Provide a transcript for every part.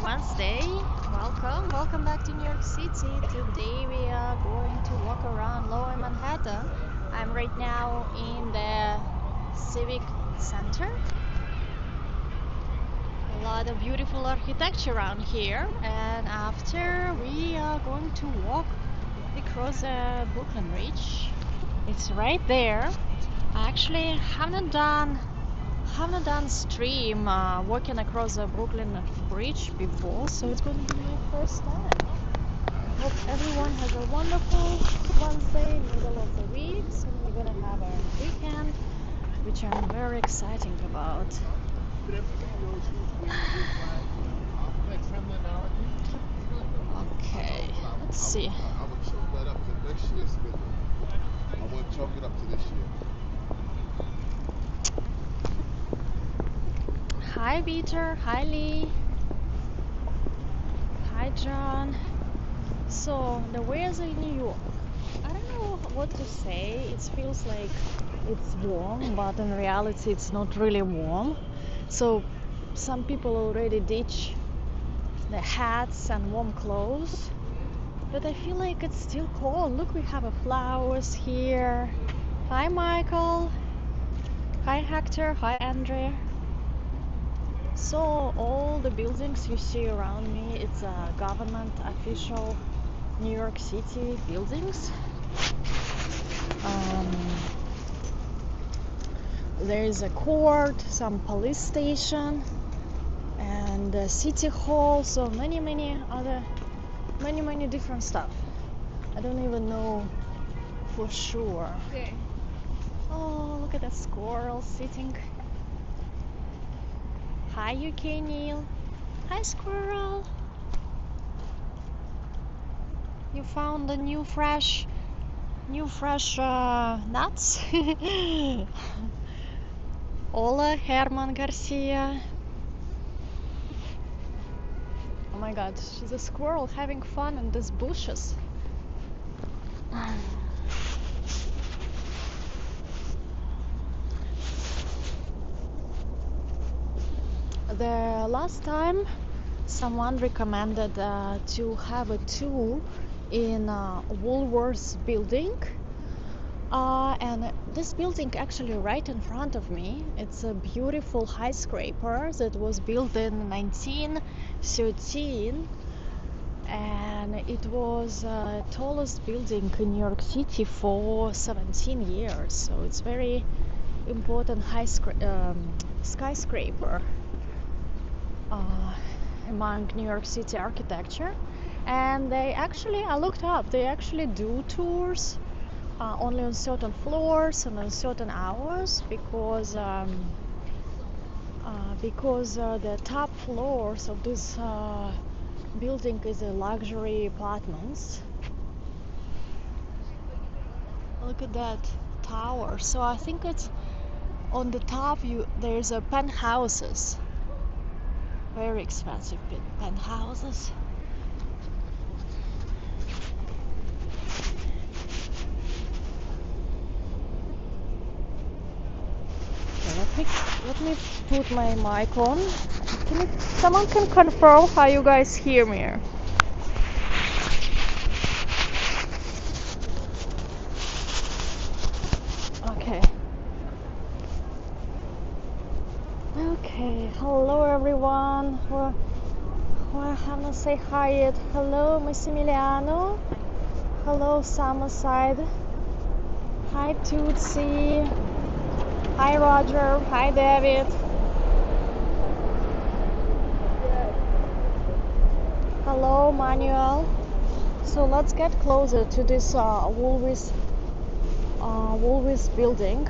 Wednesday. Welcome back to New York City. Today we are going to walk around Lower Manhattan. I'm right now in the Civic Center. A lot of beautiful architecture around here, and after we are going to walk across the Brooklyn Bridge. It's right there. I actually haven't done stream walking across the Brooklyn Bridge before, so it's going to be my first time. I hope everyone has a wonderful Wednesday, middle of the week, so we're going to have a weekend, which I'm very excited about. Okay, let's see. I would chalk that up to next year's schedule. I wouldn't chalk it up to this year. Hi Peter, hi Lee, hi John. So the weather in New York, I don't know what to say. It feels like it's warm, but in reality it's not really warm. So some people already ditch the hats and warm clothes, but I feel like it's still cold. Look, we have flowers here. Hi Michael, hi Hector, hi Andrea. So all the buildings you see around me, it's government official New York City buildings. There is a court, some police station, and a city hall. So many different stuff. I don't even know for sure. Okay. Oh, look at that squirrel sitting. Hi UK Neil. Hi squirrel. You found the new fresh nuts. Hola Herman Garcia. Oh my god, she's a squirrel having fun in these bushes. The last time someone recommended to have a tour in Woolworth Building, and this building actually right in front of me, it's a beautiful skyscraper that was built in 1913, and it was the tallest building in New York City for 17 years, so it's very important skyscraper among New York City architecture. And I looked up, they actually do tours only on certain floors and on certain hours, because the top floors of this building is a luxury apartments. Look at that tower. So I think it's on the top there's a penthouses. Very expensive penthouses. Okay, let me put my mic on. Someone can confirm how you guys hear me? Okay, hello everyone. Well, I haven't say hi yet. Hello, Massimiliano. Hello, Summerside. Hi, Tootsie. Hi, Roger. Hi, David. Hello, Manuel. So let's get closer to this Woolworth building.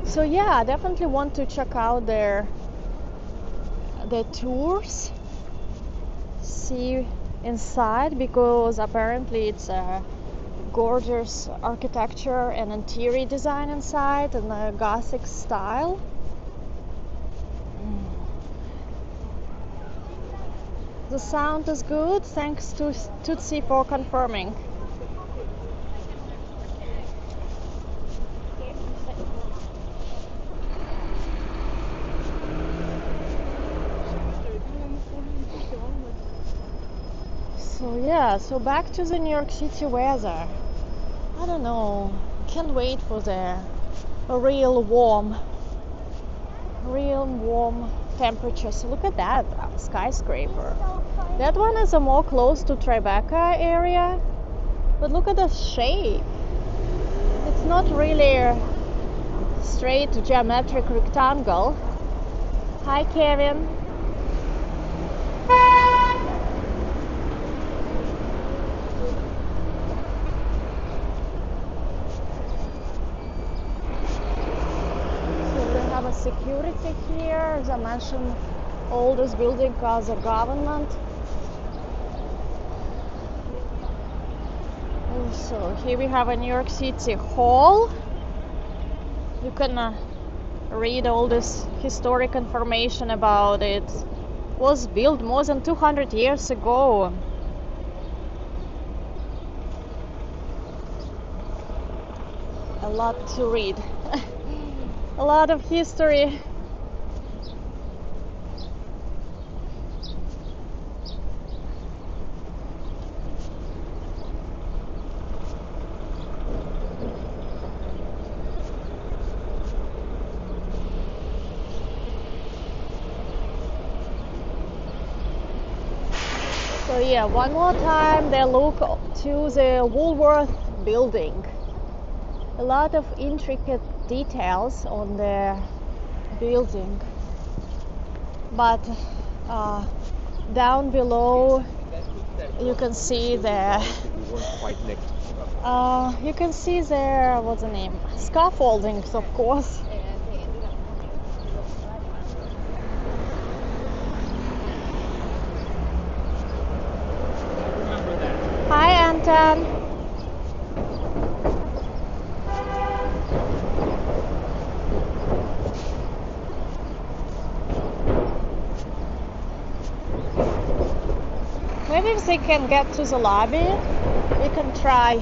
So yeah, I definitely want to check out the tours, see inside, because apparently it's a gorgeous architecture and interior design inside in a Gothic style. The sound is good. Thanks to Tootsie for confirming. So yeah, so back to the New York City weather. I don't know. Can't wait for the real warm temperatures. Look at that skyscraper. That one is a more close to Tribeca area, but look at the shape. It's not really a straight geometric rectangle. Hi, Kevin. Security here, as I mentioned, all this building as a government. So here we have a New York City Hall. You can read all this historic information about it. It was built more than 200 years ago. A lot to read. A lot of history. So yeah, one more time they look to the Woolworth Building. A lot of intricate details on the building, but down below you can see the what's the name, scaffoldings, of course. Hi, Anton. Maybe if they can get to the lobby, we can try.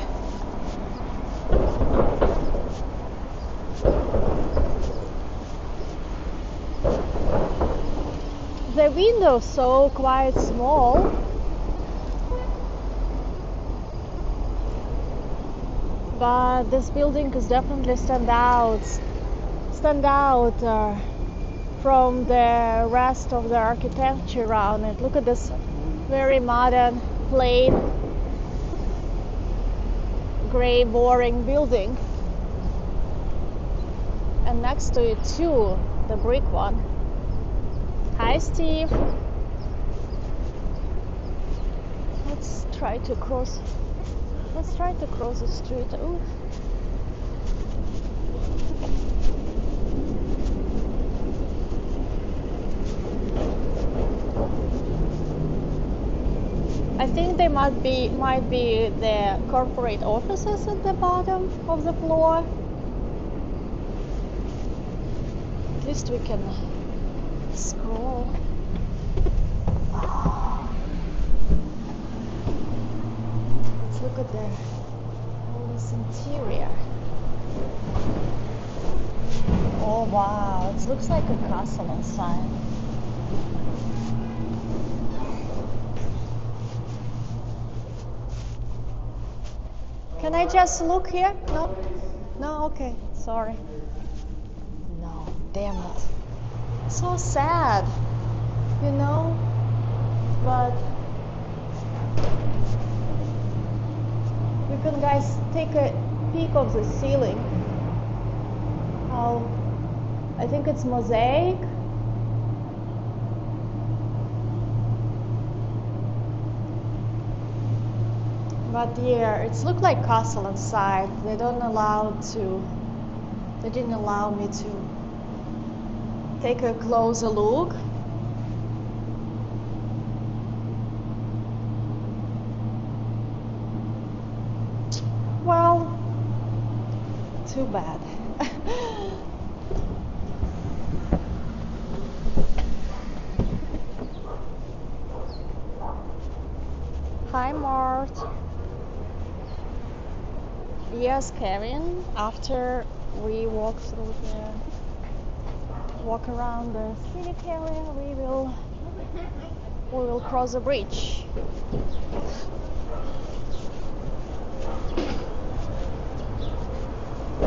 The window's so quite small. But this building is definitely stand out from the rest of the architecture around it. Look at this very modern, plain, gray, boring building. And next to it too, the brick one. Hi, Steve. Let's try to cross the street. Ooh. I think they might be the corporate offices at the bottom of the floor. At least we can scroll. Let's look at all this interior. Oh wow, it looks like a castle inside. Can I just look here? No? No? Okay, sorry. No, damn it. So sad, you know? But you can guys take a peek of the ceiling. I think it's mosaic. But yeah, it's looked like castle inside. They didn't allow me to take a closer look. Well, too bad. Hi, Mart. Yes, Kevin. After we walk around the civic area, we will we will cross the bridge.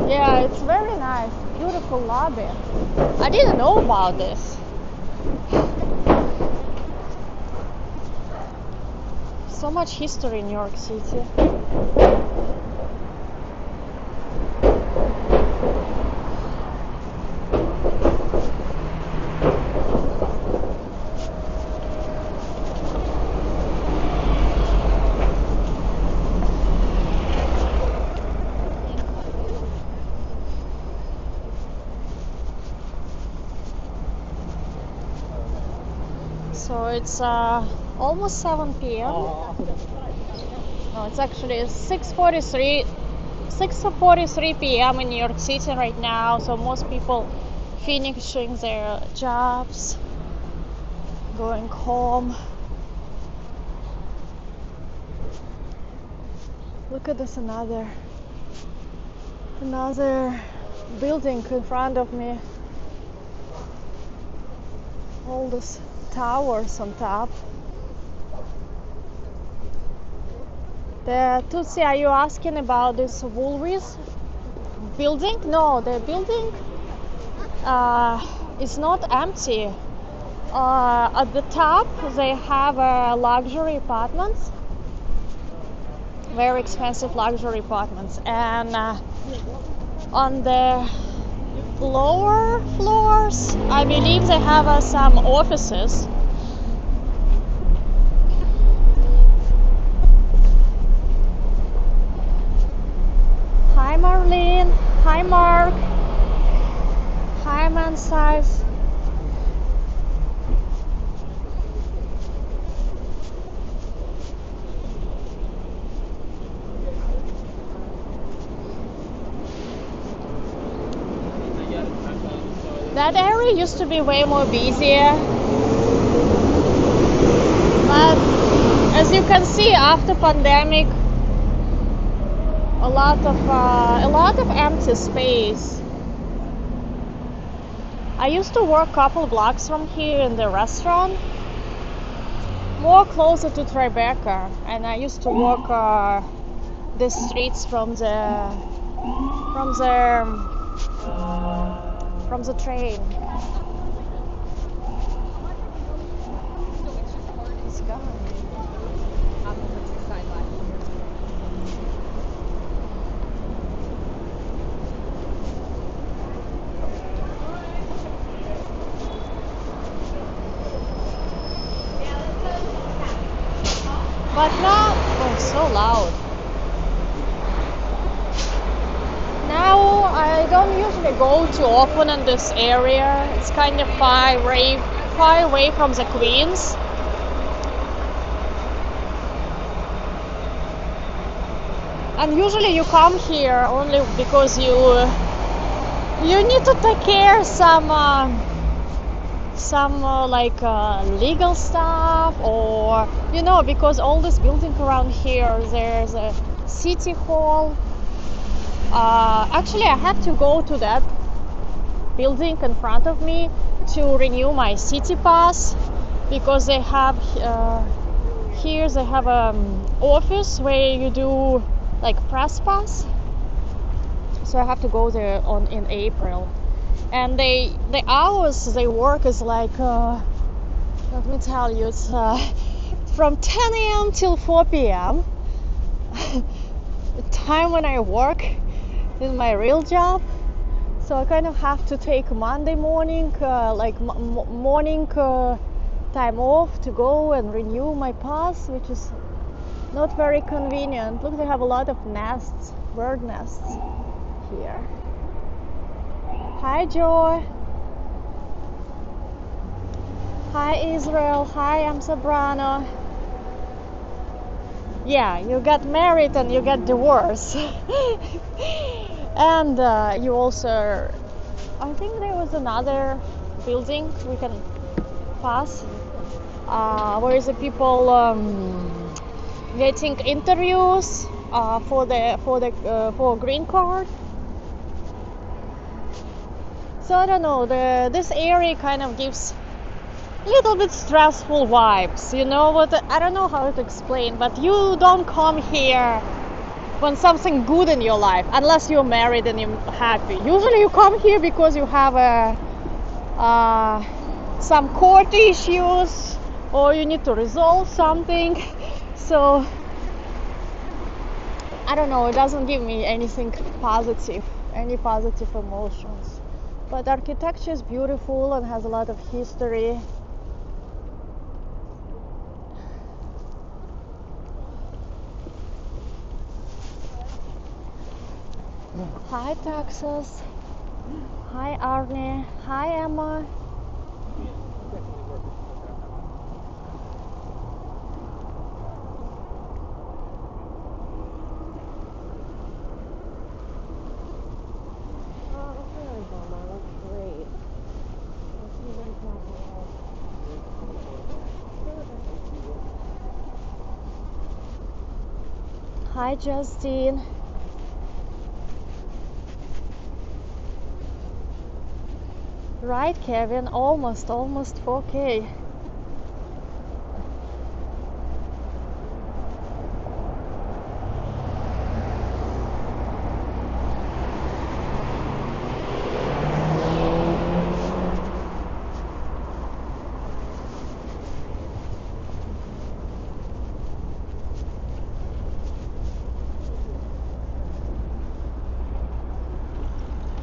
Yeah, it's very nice, beautiful lobby. I didn't know about this. So much history in New York City. So it's almost 7 p.m. No, it's actually 6:43 p.m. in New York City right now. So most people finishing their jobs, going home. Look at this, another building in front of me. All these towers on top. Tutsi, are you asking about this Woolworth building? No, the building is not empty. At the top they have luxury apartments, very expensive luxury apartments, and on the lower floors I believe they have some offices. Hi Marlene, hi Mark, hi Mansize. That area used to be way more busier, but as you can see, after pandemic, a lot of empty space. I used to work a couple blocks from here in the restaurant, more closer to Tribeca, and I used to walk the streets from the train. It's gone. But now, oh, it's so loud. Now I don't usually go too often in this area. It's kind of far away from the Queens. And usually you come here only because you need to take care of some legal stuff, or because all this building around here, there's a city hall. Actually I have to go to that building in front of me to renew my city pass, because they have here they have office where you do like press pass. So I have to go there in April. And the hours they work is like, let me tell you, it's from 10 a.m. till 4 p.m. the time when I work in my real job. So I kind of have to take Monday morning, morning time off to go and renew my pass, which is not very convenient. Look, they have a lot of nests, bird nests here. Hi Joy. Hi Israel. Hi, I'm Sabrina. Yeah, you got married and you got divorced. And you also, I think there was another building we can pass where the people getting interviews for green card. So I don't know, this area kind of gives little bit stressful vibes. You know what? I don't know how to explain, but you don't come here when something good in your life, unless you're married and you're happy. Usually you come here because you have some court issues or you need to resolve something. So I don't know, it doesn't give me anything positive, any positive emotions. But architecture is beautiful and has a lot of history. Hi Texas. Hi Arne. Hi Emma. Hi Justine. Right, Kevin, almost 4K.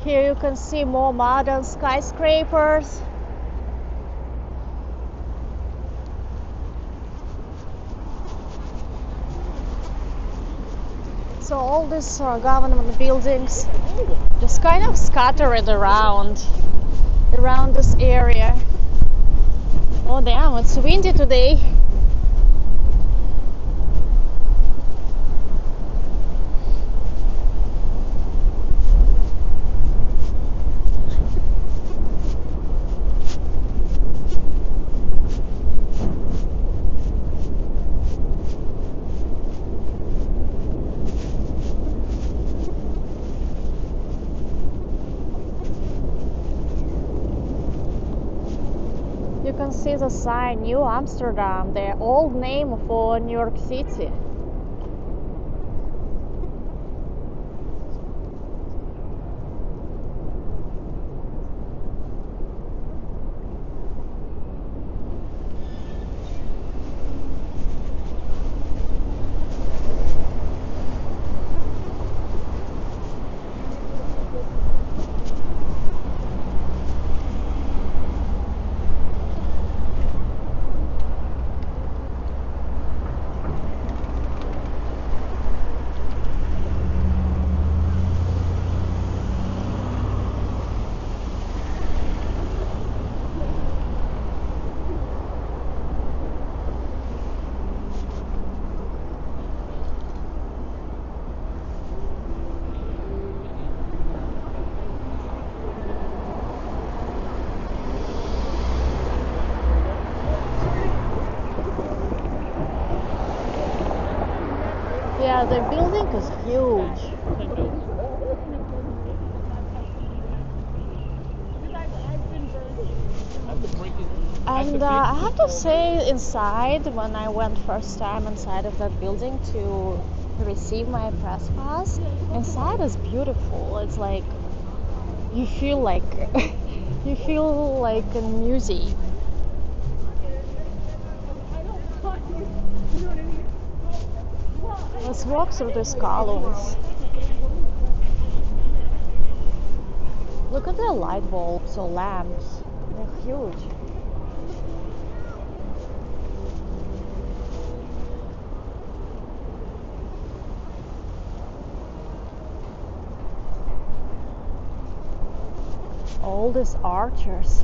Here you can see more modern skyscrapers. So all these government buildings just kind of scattered around this area. Oh damn, it's windy today. You can see the sign New Amsterdam, the old name for New York City. Yeah, the building is huge. And I have to say, inside, when I went first time inside of that building to receive my press pass, inside is beautiful. It's like you feel like you feel like a museum. Let's walk through these columns. Look at the light bulbs or lamps. They're huge. All these archers.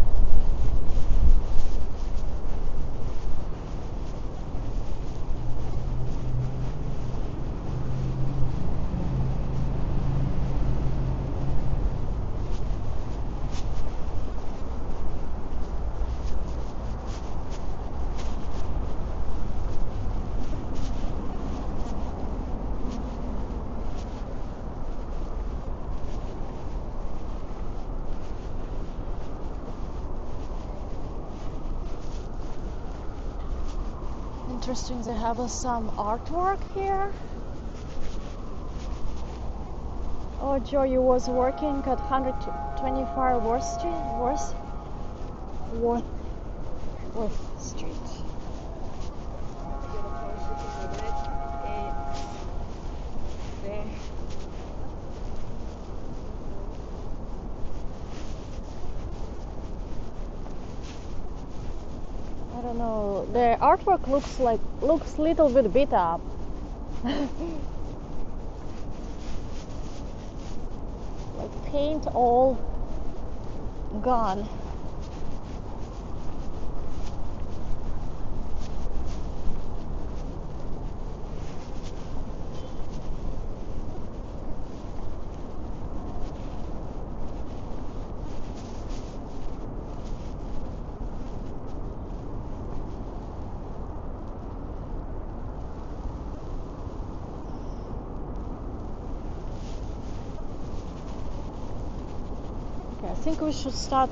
interesting. They have some artwork here. Oh, Joe, you was working at 125 Worth Street. I don't know. The artwork looks a little bit beat up. Like paint all gone. I think we should start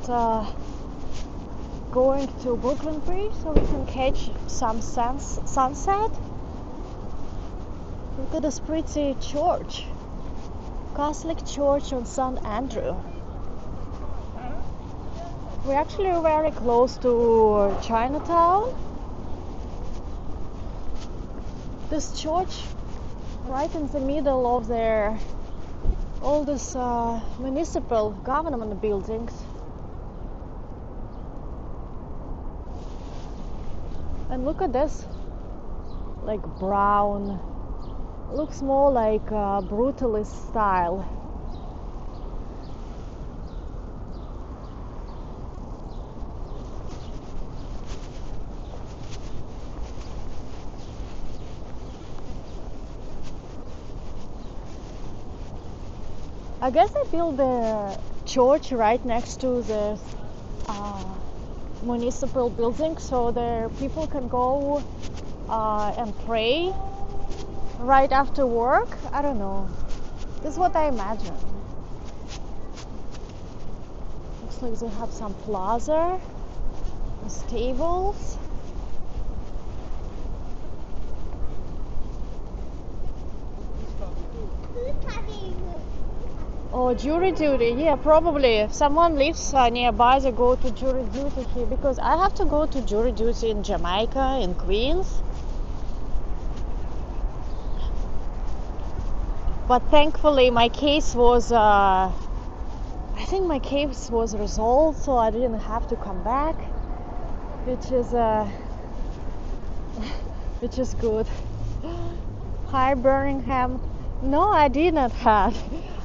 going to Brooklyn Bridge so we can catch some sunset. Look at this pretty church, Catholic Church on St. Andrew. We're actually very close to Chinatown. This church right in the middle of all these municipal government buildings. And look at this, like brown, looks more like brutalist style. I guess they built the church right next to the municipal building so the people can go and pray right after work. I don't know. This is what I imagine. Looks like they have some plaza with tables. Oh, jury duty. Yeah, probably. If someone lives nearby, they go to jury duty here, because I have to go to jury duty in Jamaica, in Queens. But thankfully my case was, I think my case was resolved, so I didn't have to come back, which is good. Hi, Birmingham. No, I did not have.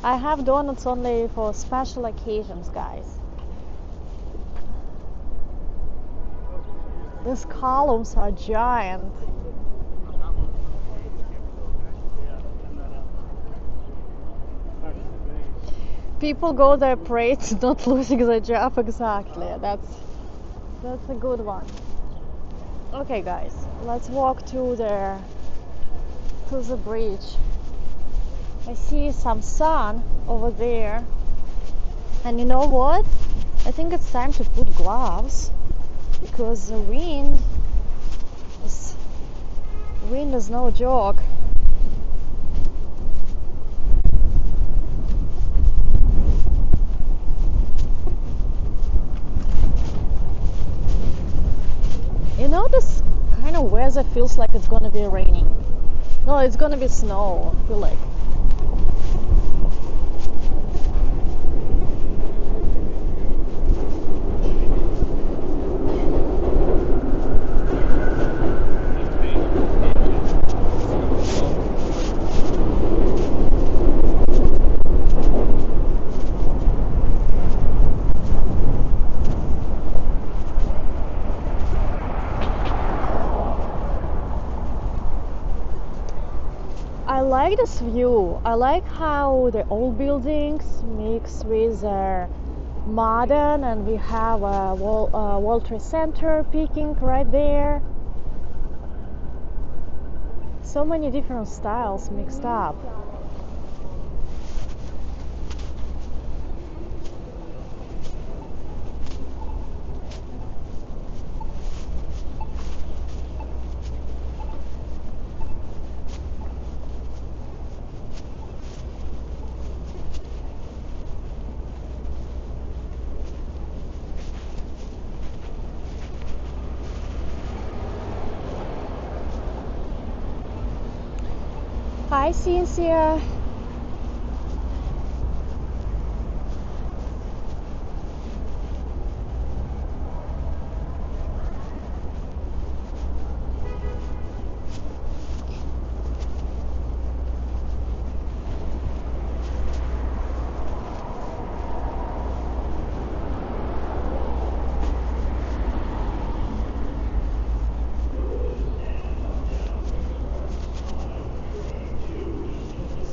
I have donuts only for special occasions, guys. These columns are giant. People go there, pray to not losing their job. Exactly. That's a good one. Okay, guys, let's walk to the bridge. I see some sun over there, and you know what? I think it's time to put gloves, because the wind is no joke. You know, this kind of weather feels like it's gonna be raining. No, it's gonna be snow, I feel like. I like this view. I like how the old buildings mix with modern, and we have a World Trade Center peeking right there. So many different styles mixed up. Hi, Cynthia.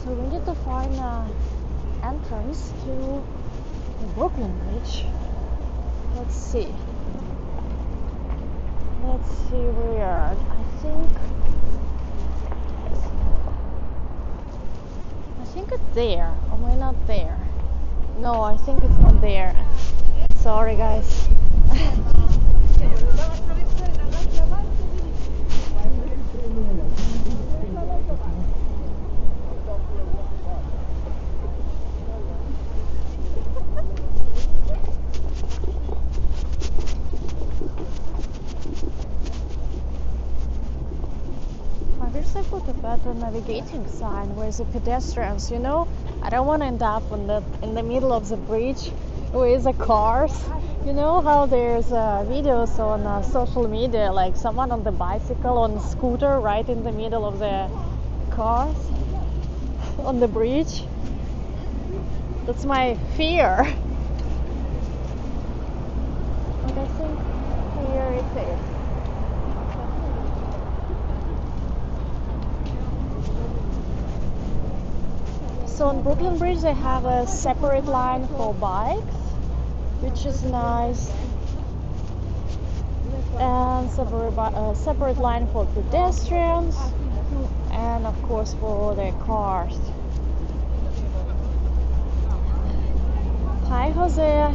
So we need to find an entrance to the Brooklyn Bridge. Let's see. Let's see where. I think it's there. Or am I not there? No, I think it's not there. Sorry, guys. I put a better navigating sign where the pedestrians, you know, I don't want to end up in the middle of the bridge with the cars. You know how there's videos on social media, like someone on the bicycle, on a scooter, right in the middle of the cars on the bridge. That's my fear. But I think here it is. So on Brooklyn Bridge they have a separate line for bikes, which is nice, and separate line for pedestrians, and of course for the cars. Hi, Jose.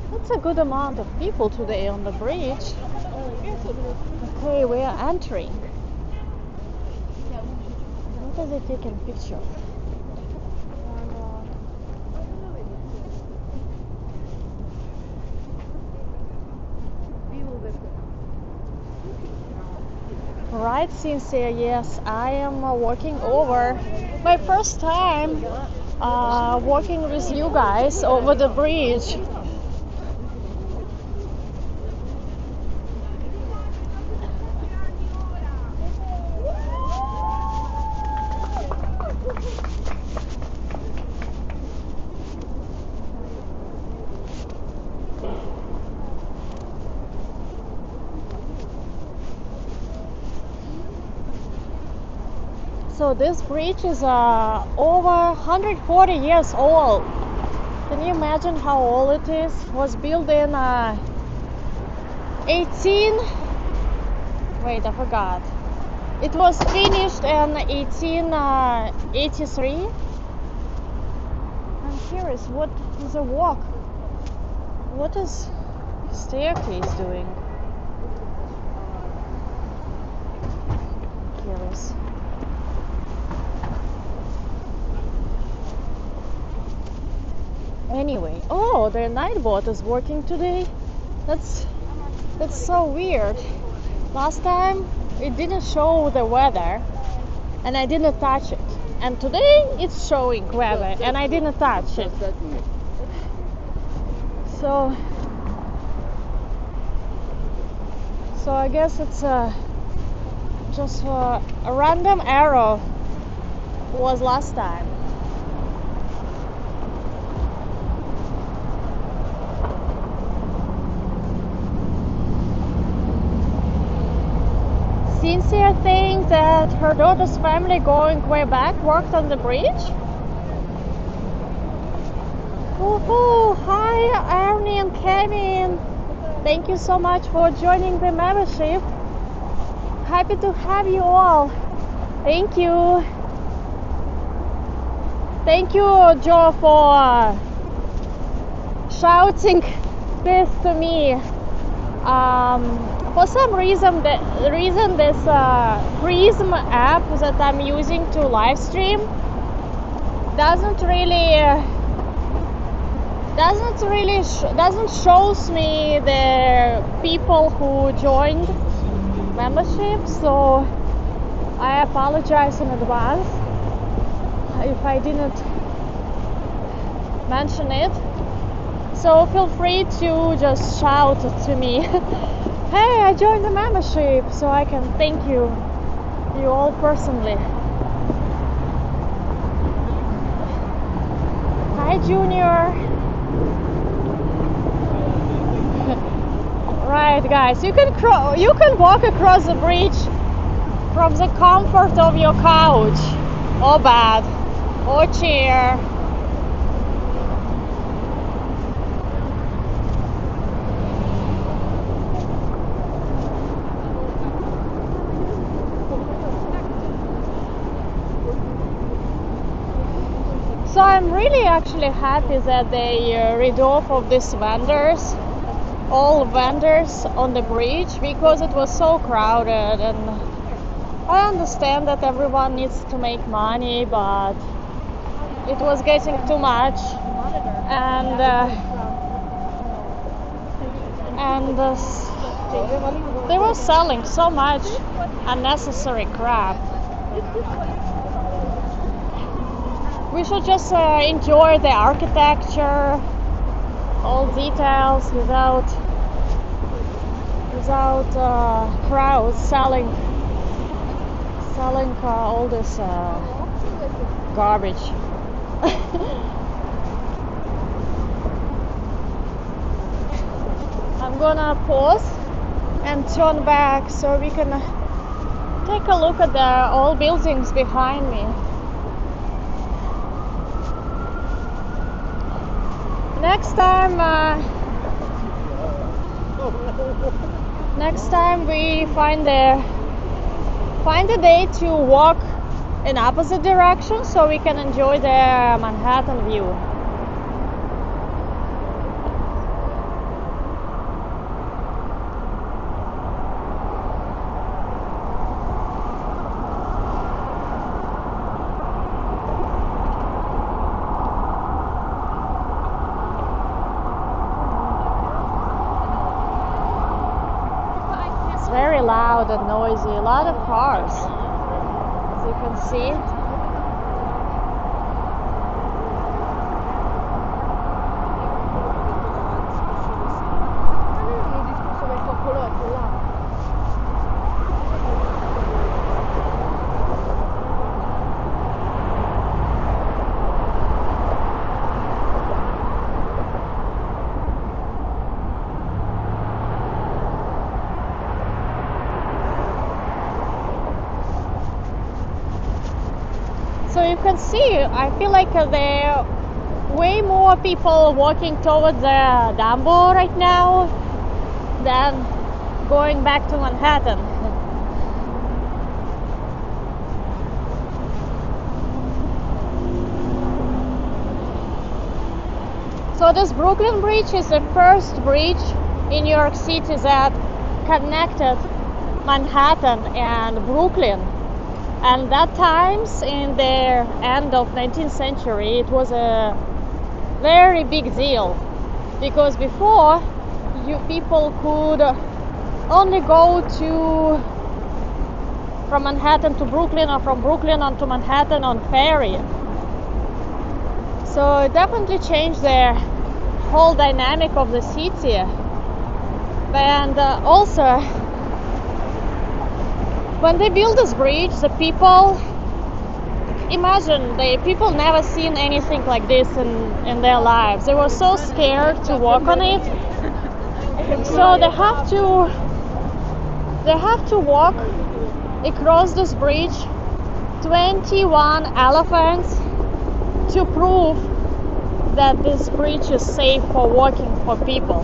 That's a good amount of people today on the bridge. Okay, we are entering. What are they taking picture? Right, Cynthia, yes, I am walking over. My first time walking with you guys over the bridge. So this bridge is over 140 years old. Can you imagine how old it is? It was built in 18... Wait, I forgot. It was finished in 1883. I'm curious, what is a walk? What is the staircase doing? Curious. Anyway, oh, the night boat is working today. That's so weird. Last time it didn't show the weather and I didn't touch it, and today it's showing weather and I didn't touch it. So I guess it's just a random error was last time. Cynthia thinks that her daughter's family going way back worked on the bridge. Woohoo! Hi, Arnie and Kevin. Thank you so much for joining the membership. Happy to have you all. Thank you. Thank you, Joe, for shouting this to me. For some reason, this Prism app that I'm using to live stream doesn't shows me the people who joined membership. So I apologize in advance if I didn't mention it. So feel free to just shout to me, hey, I joined the membership, so I can thank you all personally. Hi, Junior. Right, guys, you can walk across the bridge from the comfort of your couch, or bed, or chair. So I'm really actually happy that they rid off of these vendors, all vendors on the bridge, because it was so crowded. And I understand that everyone needs to make money, but it was getting too much, and they were selling so much unnecessary crap. We should just enjoy the architecture, all details, without crowds selling all this garbage. I'm gonna pause and turn back so we can take a look at the old buildings behind me. Next time we find a day to walk in opposite direction so we can enjoy the Manhattan view. Very loud and noisy, a lot of cars, as you can see. So you can see, I feel like there are way more people walking towards the Dumbo right now than going back to Manhattan. So this Brooklyn Bridge is the first bridge in New York City that connected Manhattan and Brooklyn. And that times in the end of 19th century, it was a very big deal, because before people could only go from Manhattan to Brooklyn, or from Brooklyn onto Manhattan on ferry. So it definitely changed the whole dynamic of the city. And also, when they built this bridge, the people never seen anything like this in their lives. They were so scared to walk on it, so they have to walk across this bridge 21 elephants to prove that this bridge is safe for walking for people.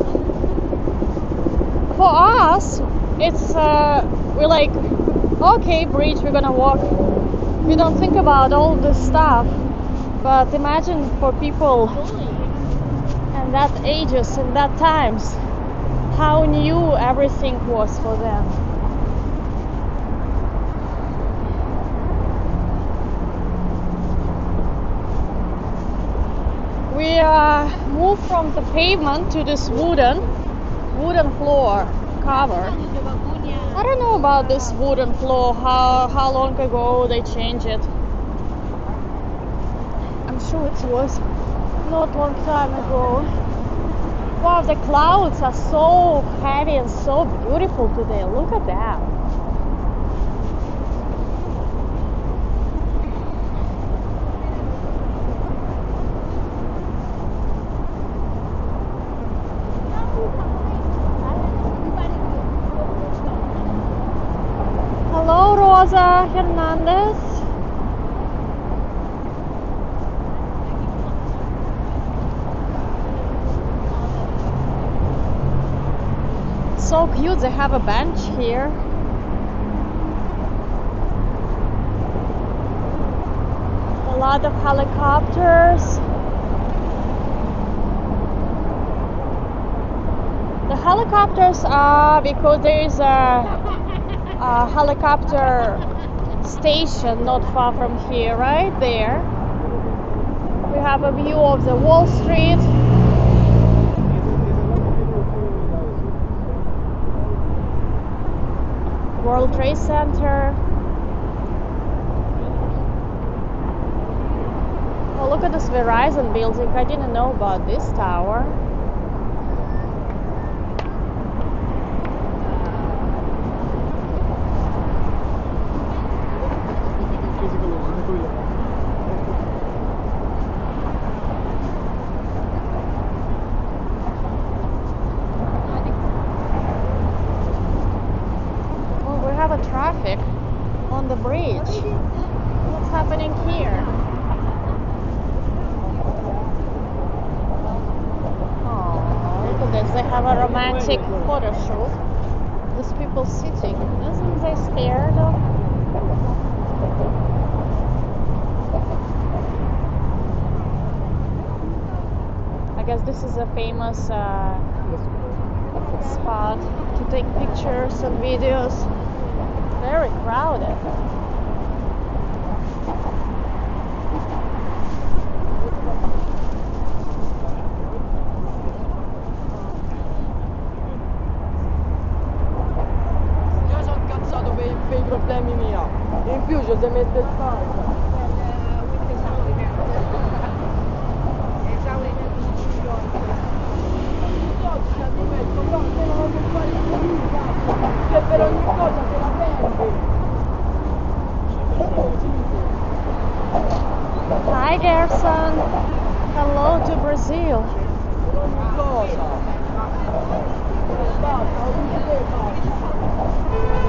For us, it's we're like, okay, bridge, we're gonna walk. We don't think about all this stuff. But imagine for people in that ages, in that times, how new everything was for them. We moved from the pavement to this wooden floor cover. I don't know about this wooden floor, how long ago they changed it. I'm sure it was not long time ago. Wow, the clouds are so heavy and so beautiful today. Look at that. Hello, Rosa Hernandez. So cute, they have a bench here. A lot of helicopters. The helicopters are because there is a helicopter station not far from here, right there. We have a view of the Wall Street. World Trade Center. Oh, look at this Verizon building. I didn't know about this tower. Traffic on the bridge. What's happening here? Oh, look at this. They have a romantic photo shoot. These people sitting. Isn't they scared? I guess this is a famous spot to take pictures and videos. Very crowded. Io sono incazzato per i problemi miei. In più c'è da mettere il palco. Che per ogni cosa te la prendi. Hi Gerson. Hello to Brazil. Per ogni cosa. Basta,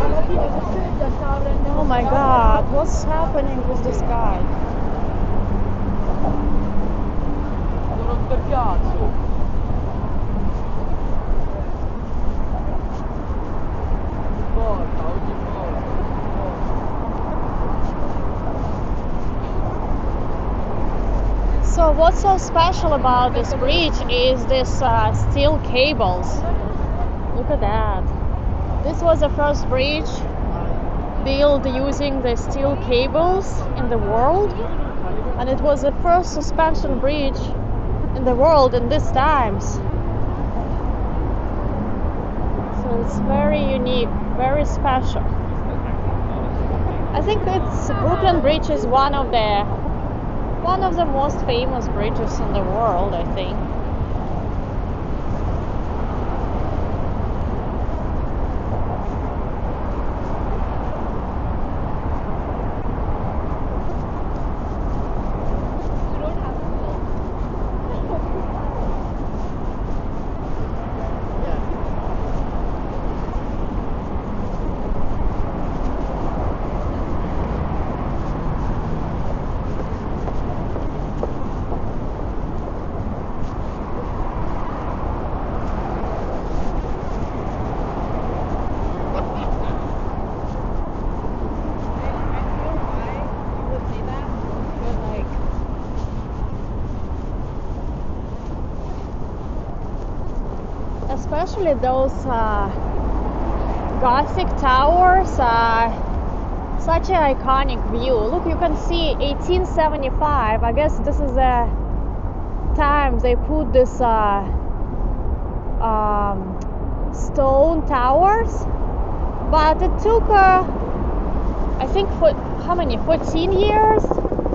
alla fine si sveglia stava prendendo. Oh my god, what's happening with this guy? Sono rotto il cazzo. So what's so special about this bridge is this steel cables. Look at that. This was the first bridge built using the steel cables in the world, and it was the first suspension bridge in the world in these times. So it's very unique, very special. I think it's Brooklyn Bridge is one of the most famous bridges in the world, I think. especially those Gothic towers are such an iconic view. Look, you can see 1875. I guess this is the time they put this stone towers, but it took I think for how many 14 years.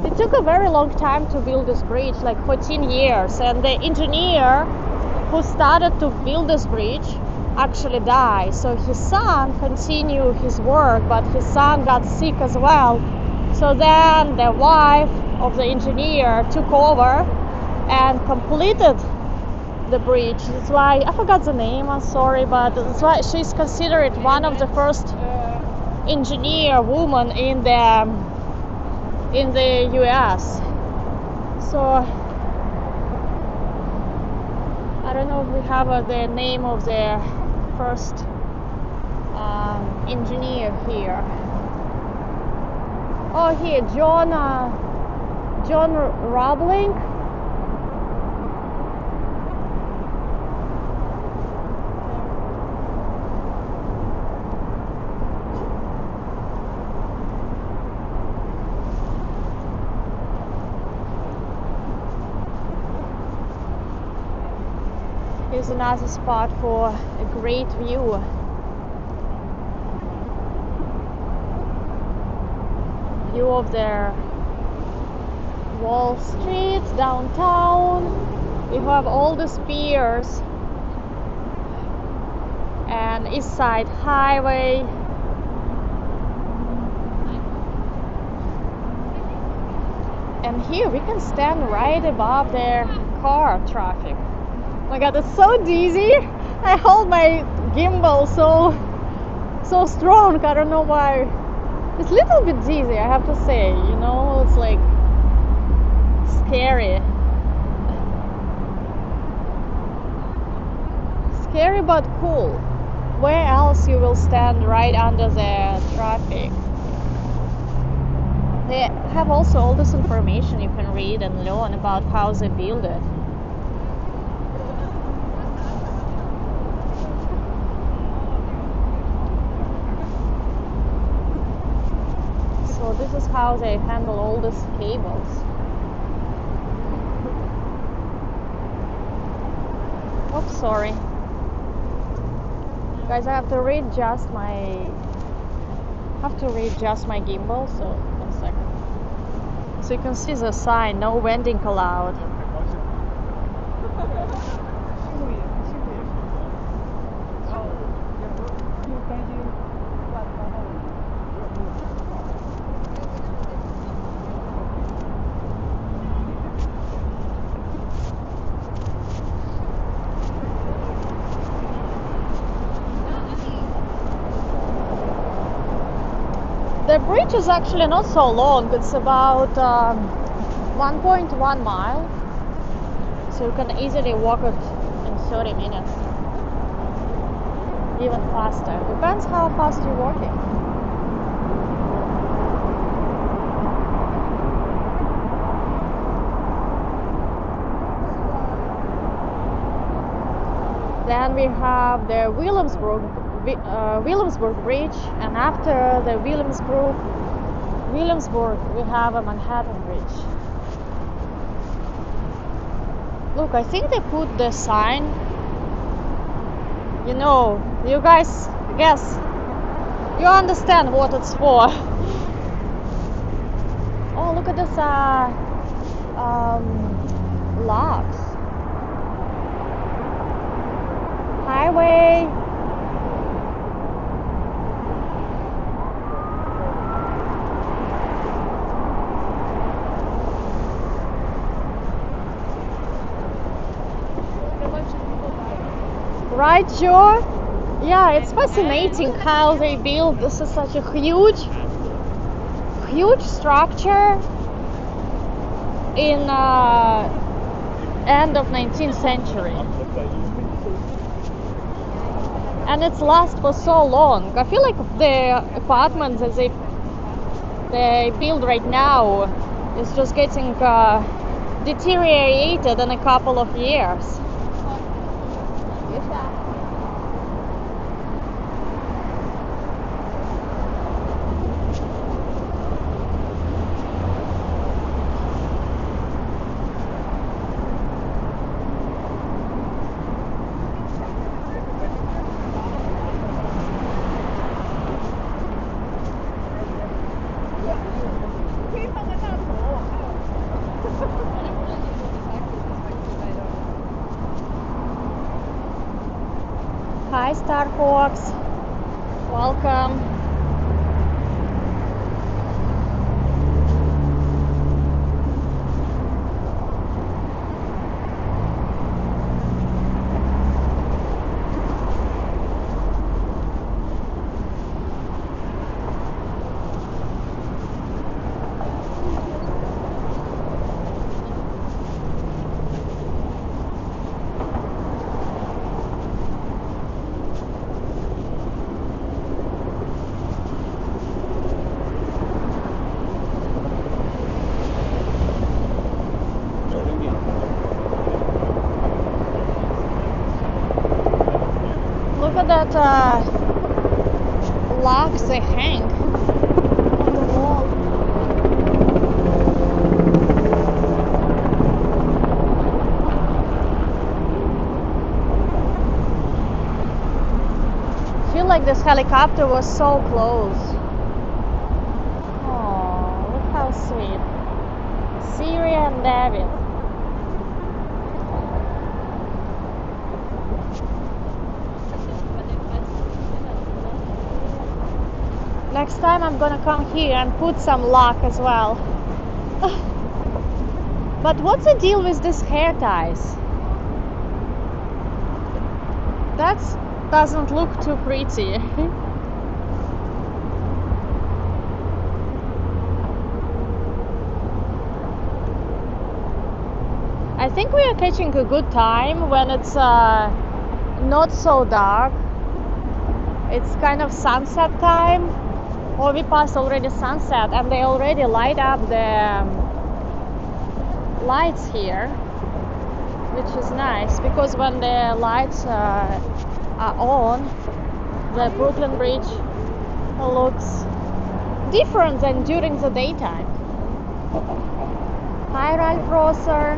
It took a very long time to build this bridge, like 14 years, and the engineer who started to build this bridge actually died, so his son continued his work, but his son got sick as well. So then the wife of the engineer took over and completed the bridge. That's why I forgot the name, I'm sorry, but that's why she's considered one of the first engineer woman in the US. So I don't know if we have the name of the first engineer here. Oh, here, John Roebling. Here's another spot for a great view. View of the Wall Street, downtown. You have all the piers and East Side Highway. And here we can stand right above the car traffic. Oh my god, it's so dizzy. I hold my gimbal so strong. I don't know why. It's a little bit dizzy, I have to say. You know, it's like scary. Scary but cool. Where else you will stand right under the traffic? They have also all this information you can read and learn about how they build it. So this is how they handle all these cables. Oops, sorry. Guys, I have to readjust my gimbal, so 1 second. So you can see the sign, no vending allowed. The bridge is actually not so long, it's about 1.1 mile, so you can easily walk it in 30 minutes, even faster. Depends how fast you're walking. Then we have the Williamsburg Bridge, and after the Williamsburg we have a Manhattan Bridge. Look, I think they put the sign, you know, you guys, I guess you understand what it's for. Oh, look at this logs. Highway. Right, Joe? Yeah, it's fascinating how they build. This is such a huge structure in end of 19th century, and it's last for so long. I feel like the apartments that they build right now is just getting deteriorated in a couple of years. Hi, Starhawks. Welcome. Look at that locks they hang on the wall. I feel like this helicopter was so close. Oh, look how sweet. Siri and David. Next time I'm gonna come here and put some lock as well. But what's the deal with these hair ties? That doesn't look too pretty. I think we are catching a good time when it's not so dark. It's kind of sunset time. Or we passed already sunset and they already light up the lights here, which is nice because when the lights are on, the Brooklyn Bridge looks different than during the daytime. Hi, Ralph Rosser.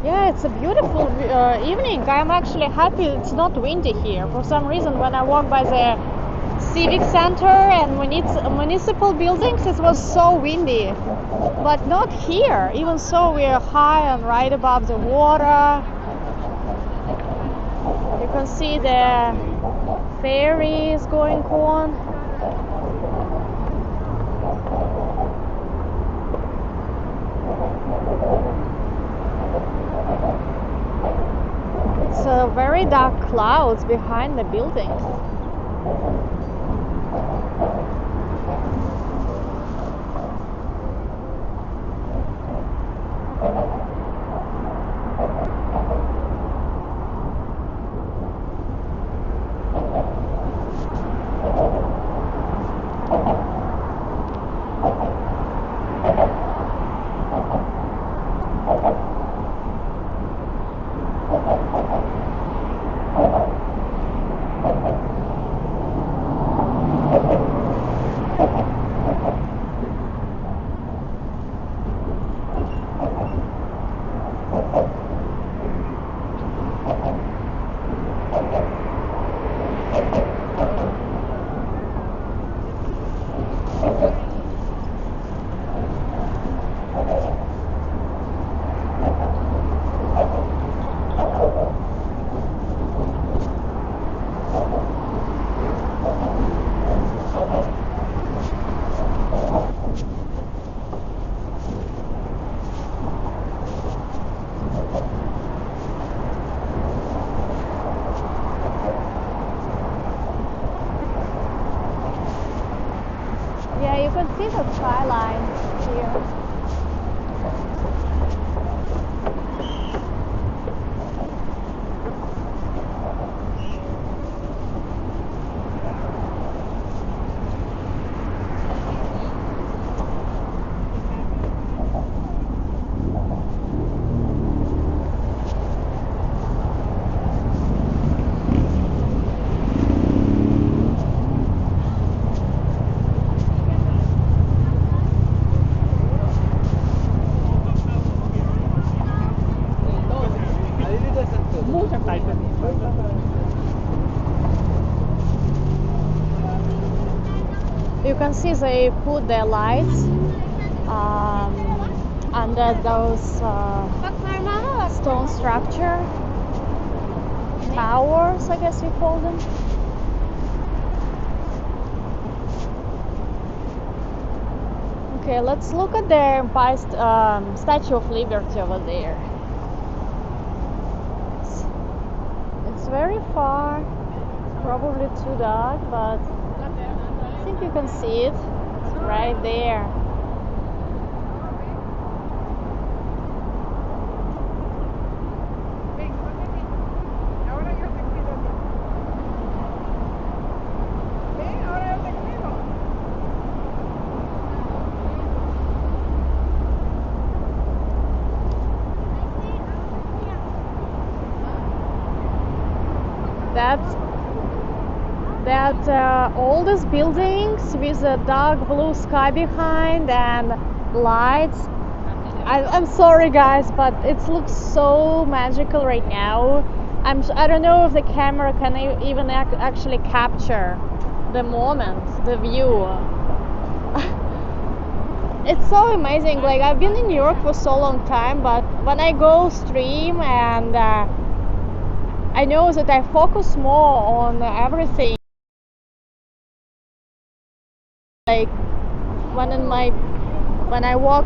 Yeah, it's a beautiful evening. I'm actually happy it's not windy here. For some reason, when I walk by the Civic Center and municipal buildings, it was so windy. But not here. Even so, we are high and right above the water. You can see the ferry is going on. It's very dark clouds behind the buildings. You can see the skyline here. You can see they put their lights under those stone structure towers, I guess you call them. Okay, let's look at the Empire Statue of Liberty over there. It's very far, probably too dark, but I think you can see it. It's right there. That oldest buildings with a dark blue sky behind and lights. I'm sorry guys, but it looks so magical right now. I don't know if the camera can even actually capture the moment, the view. It's so amazing. Like, I've been in New York for so long time, but when I go stream and I know that I focus more on everything. Like when I walk,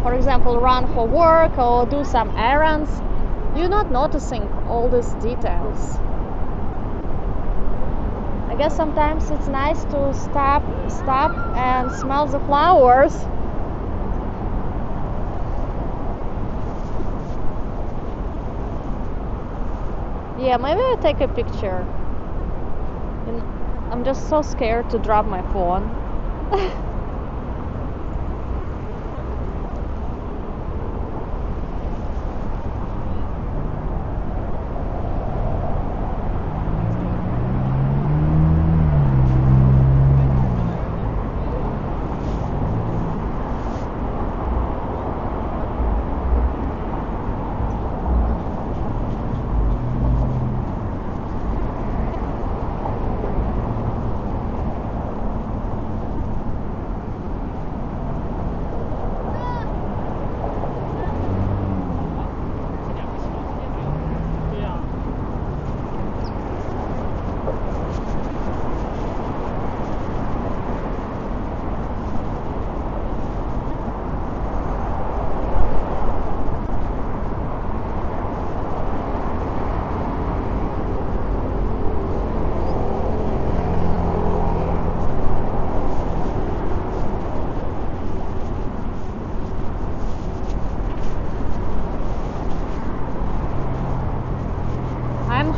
for example, run for work or do some errands, you're not noticing all these details. I guess sometimes it's nice to stop and smell the flowers. Yeah, maybe I'll take a picture. I'm just so scared to drop my phone.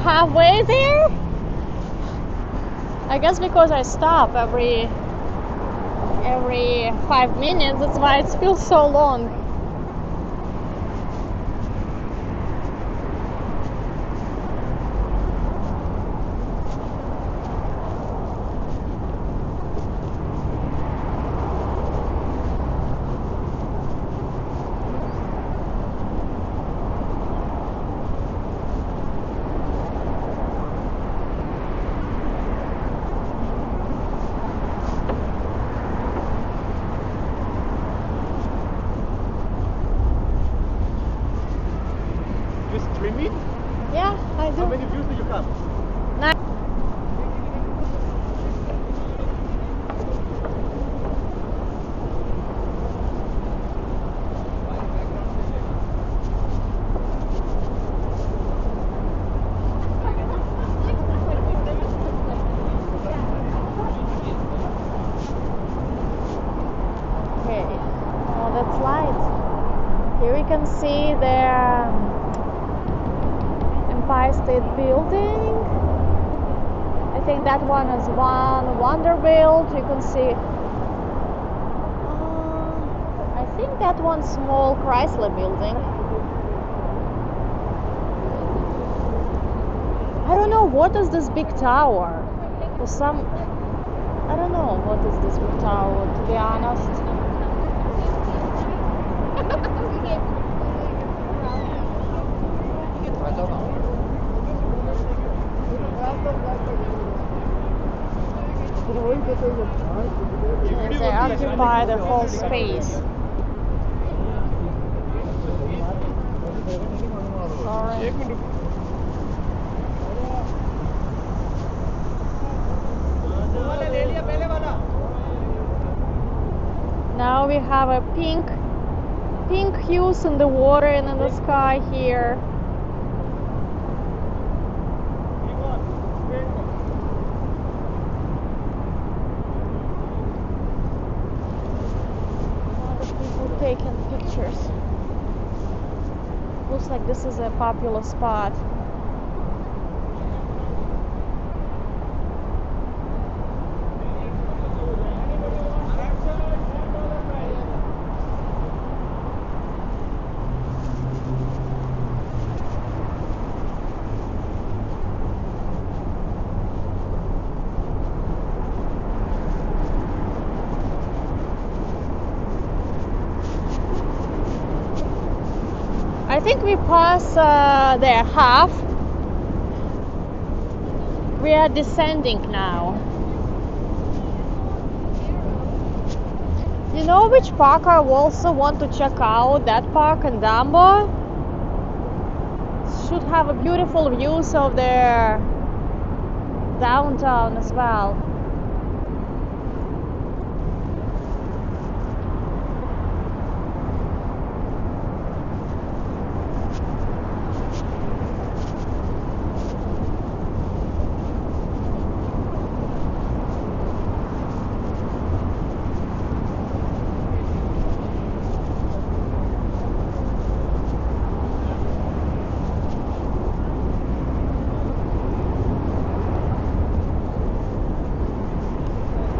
Halfway there. I guess because I stop every 5 minutes, that's why it feels so long. Yeah, I do. How many views do you have? 9. Okay. Oh, that's light. Here we can see the Empire State Building. I think that one is one Vanderbilt. You can see. I think that one small Chrysler building. I don't know what is this big tower. For some, I don't know what is this big tower, to be honest. They occupy the whole space. Sorry. Now we have a pink hues in the water and in the sky here. People taking pictures. Looks like this is a popular spot. I think we passed the half. We are descending now. You know which park I also want to check out? That park in Dumbo. Should have a beautiful views of their downtown as well.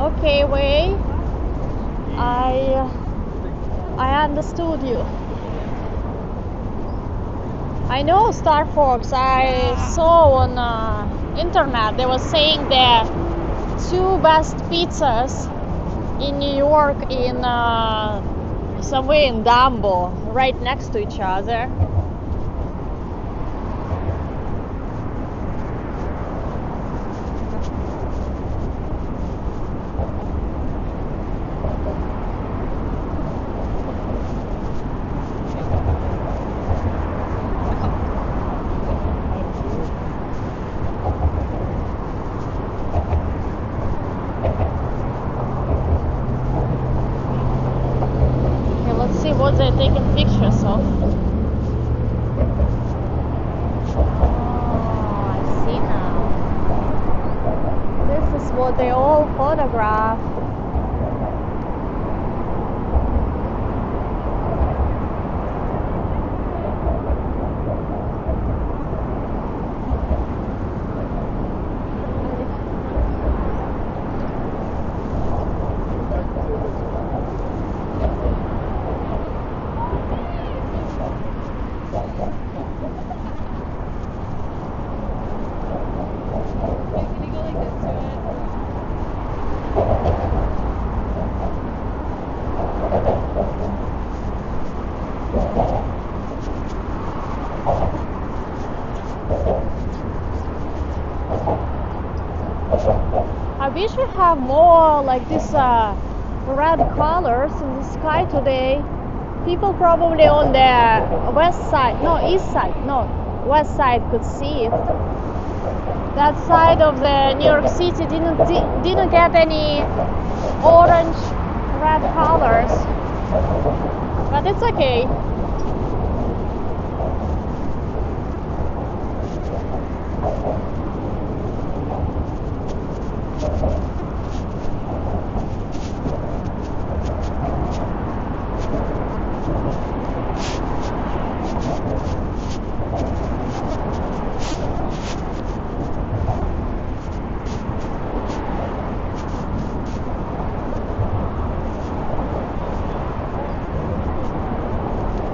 Okay, Wei, I understood you. I know Star Fox. I saw on internet they were saying the two best pizzas in New York in somewhere in Dumbo, right next to each other. What they're taking pictures of. Oh, I see now. This is what they all photograph. I wish we have more like this red colors in the sky today. People probably on the west side, no, east side, no, west side could see it. That side of the New York City didn't get any orange, red colors, but it's okay.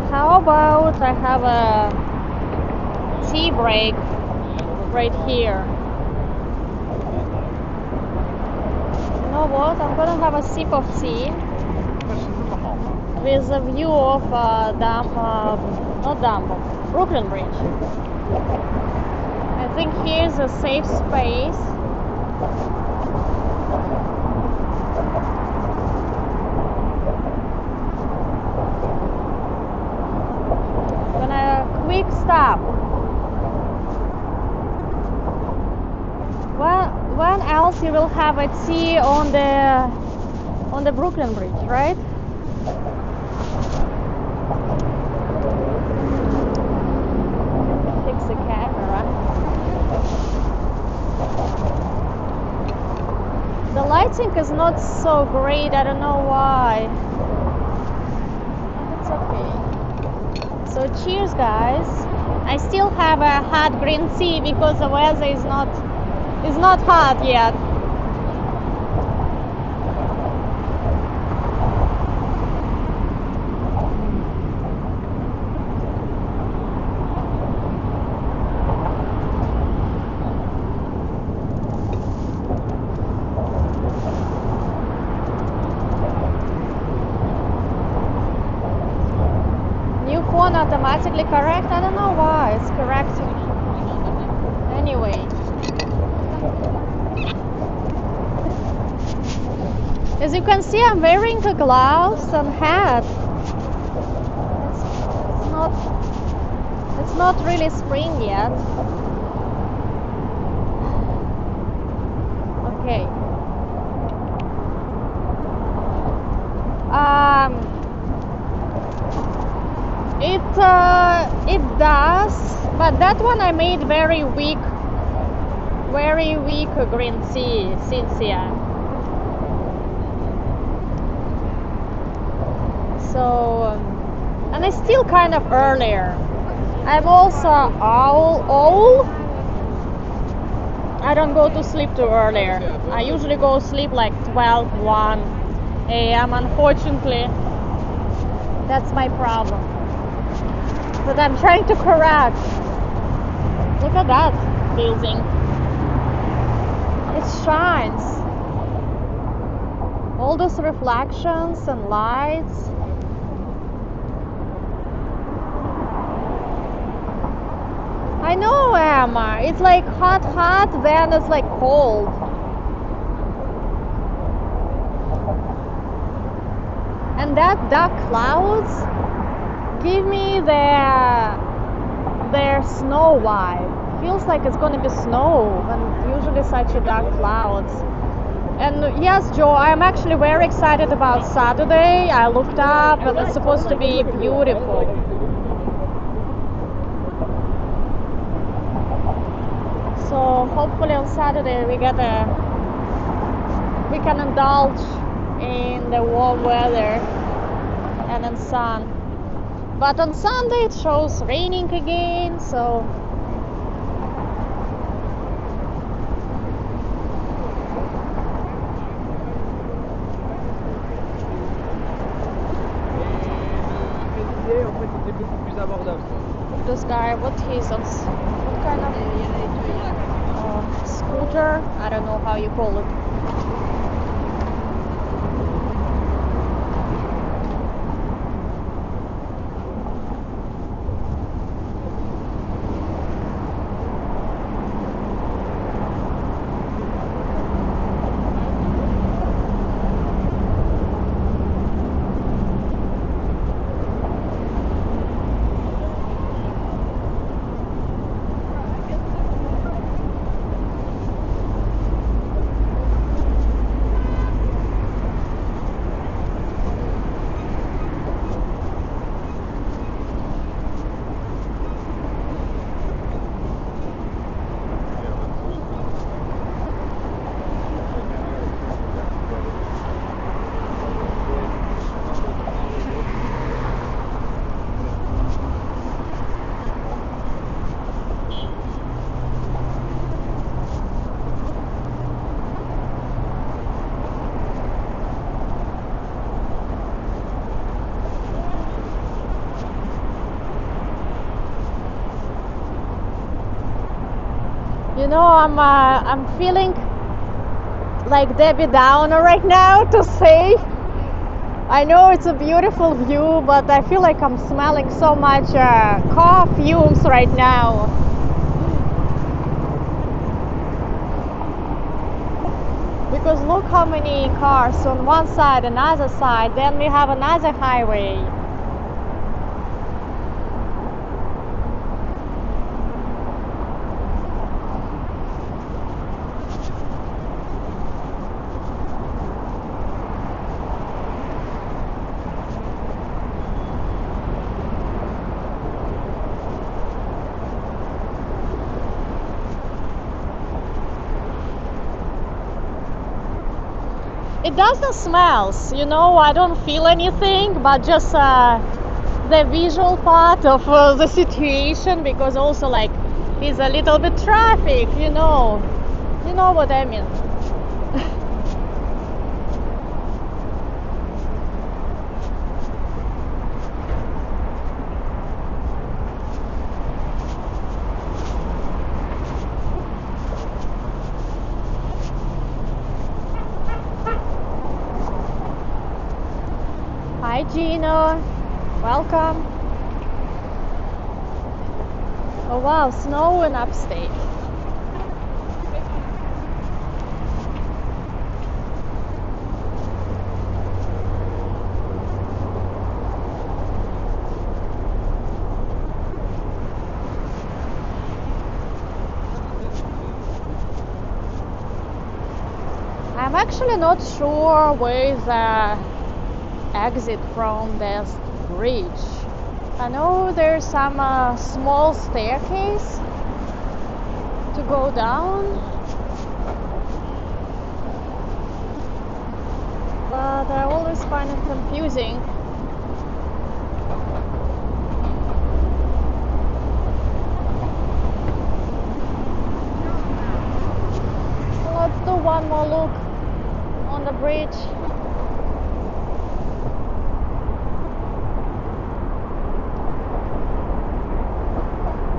How about I have a tea break right here? You know what? I'm gonna have a sip of tea with a view of not Dumbo, Brooklyn Bridge. I think here's a safe space. Gonna quick stop. When else you will have a tea on the Brooklyn Bridge, right? Fix the camera. The lighting is not so great. I don't know why. It's okay. So cheers, guys. I still have a hot green tea because the weather is not hot yet. New phone automatically correct? I don't know why it's correcting. Anyway. As you can see, I'm wearing the gloves and hat. It's not really spring yet. Okay. It does, but that one I made very weak green tea, Cynthia. So, and it's still kind of earlier. I'm also owl. I don't go to sleep too earlier. I usually go to sleep like 12, 1 a.m. Unfortunately, that's my problem. But I'm trying to correct. Look at that building. It shines. All those reflections and lights. I know, Emma. It's like hot, then it's like cold. And that dark clouds give me their snow vibe. Feels like it's gonna be snow, and usually such a dark clouds. And yes, Joe, I'm actually very excited about Saturday. I looked up, and it's supposed to be beautiful. So hopefully on Saturday we can indulge in the warm weather and in sun. But on Sunday it shows raining again, so this guy, what kind of scooter? I don't know how you call it. You know, I'm feeling like Debbie Downer right now to say. I know it's a beautiful view, but I feel like I'm smelling so much car fumes right now. look how many cars on one side, another side, then we have another highway. It doesn't smell, you know, I don't feel anything, but just the visual part of the situation, because also like it's a little bit traffic, you know what I mean. Hi Gina, welcome. Oh wow, snow in upstate. I'm actually not sure where the exit from this bridge. I know there's some small staircase to go down, but I always find it confusing. Let's do one more look on the bridge.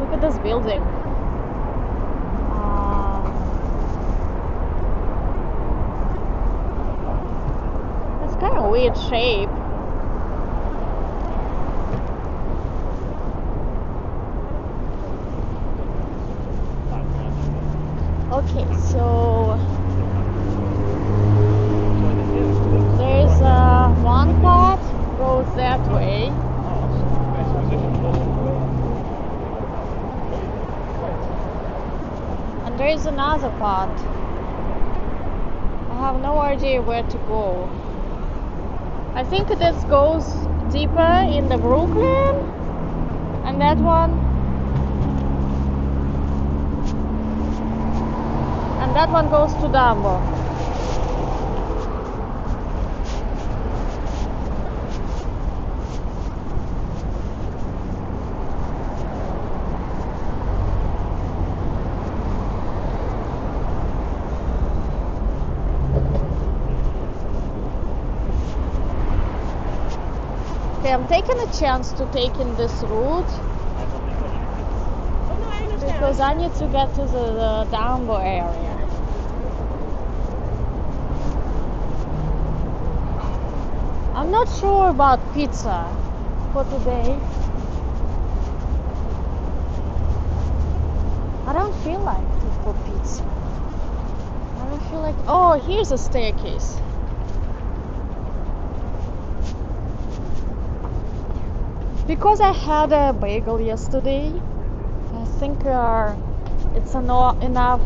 Look at this building. It's kind of weird shape. Okay, so there's one part goes that way. And there is another part. I have no idea where to go. I think this goes deeper in the Brooklyn, and that one, and that one goes to Dumbo. Okay, I'm taking a chance to take in this route because I need to get to the Dumbo area. I'm not sure about pizza for today. I don't feel like it for pizza. I don't feel like... Oh, here's a staircase. Because I had a bagel yesterday, I think it's enough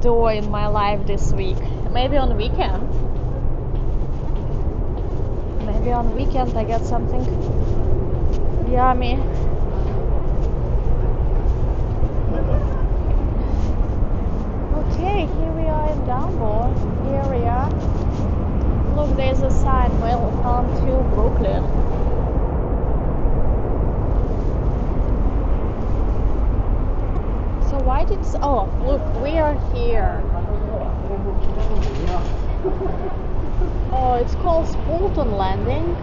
joy in my life this week. Maybe on weekend. Maybe on weekend I get something yummy. Okay, here we are in Dumbo area. Look, there's a sign, welcome to Brooklyn. So why did... Oh, look, we are here. Oh, it's called Fulton Landing.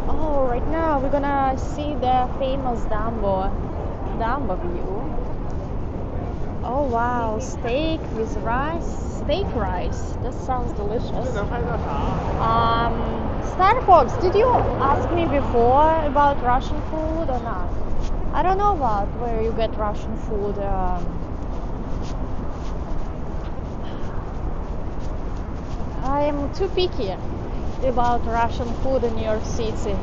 Oh, right now we're gonna see the famous Dumbo view. Oh wow, steak with rice. Steak rice. That sounds delicious. Star Fox, did you ask me before about Russian food or not? I don't know about where you get Russian food. I am too picky about Russian food in New York City.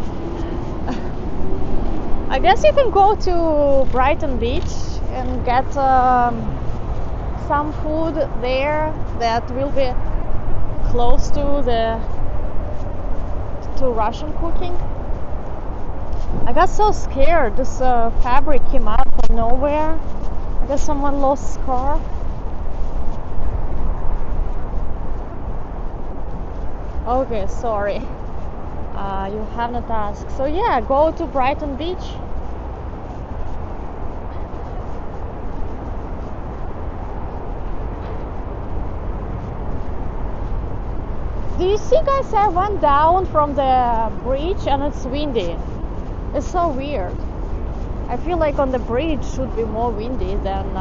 I guess you can go to Brighton Beach and get some food there that will be close to Russian cooking. I got so scared. This fabric came out from nowhere. I guess someone lost his car. Okay, sorry. You have not asked. So yeah, go to Brighton Beach. Do you see, guys, I went down from the bridge and it's windy. It's so weird. I feel like on the bridge should be more windy than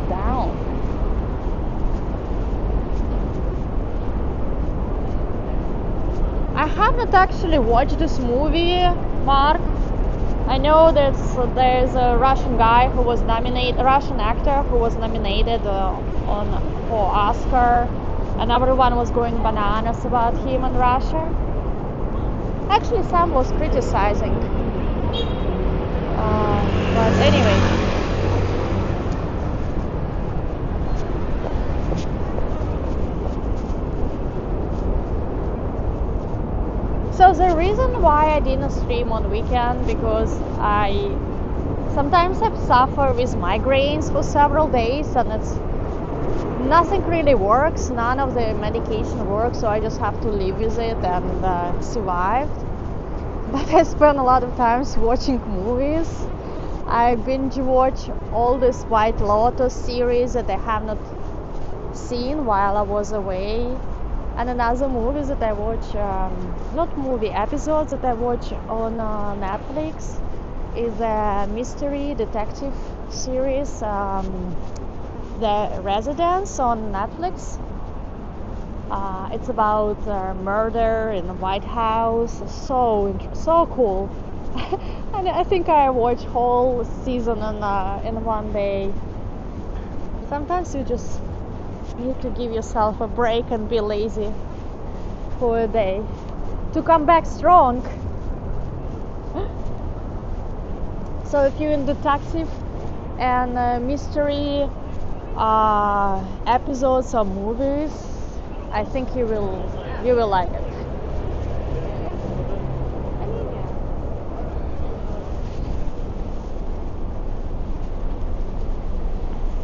down. I have not actually watched this movie, Mark. I know there's a Russian guy who was nominated, a Russian actor who was nominated for Oscar, and everyone was going bananas about him in Russia. Actually, some was criticizing, but anyway. So the reason why I didn't stream on weekend, because I sometimes have suffer with migraines for several days and nothing really works, none of the medication works, so I just have to live with it and survive. But I spend a lot of times watching movies. I binge watch all this White Lotus series that I have not seen while I was away. And another movies that I watch, not movie, episodes that I watch on Netflix is a mystery detective series, The Residence on Netflix. It's about murder in the White House. So cool. And I think I watched whole season in one day. Sometimes you just need to give yourself a break and be lazy for a day to come back strong. So if you're in detective and mystery episodes or movies, I think you will like it.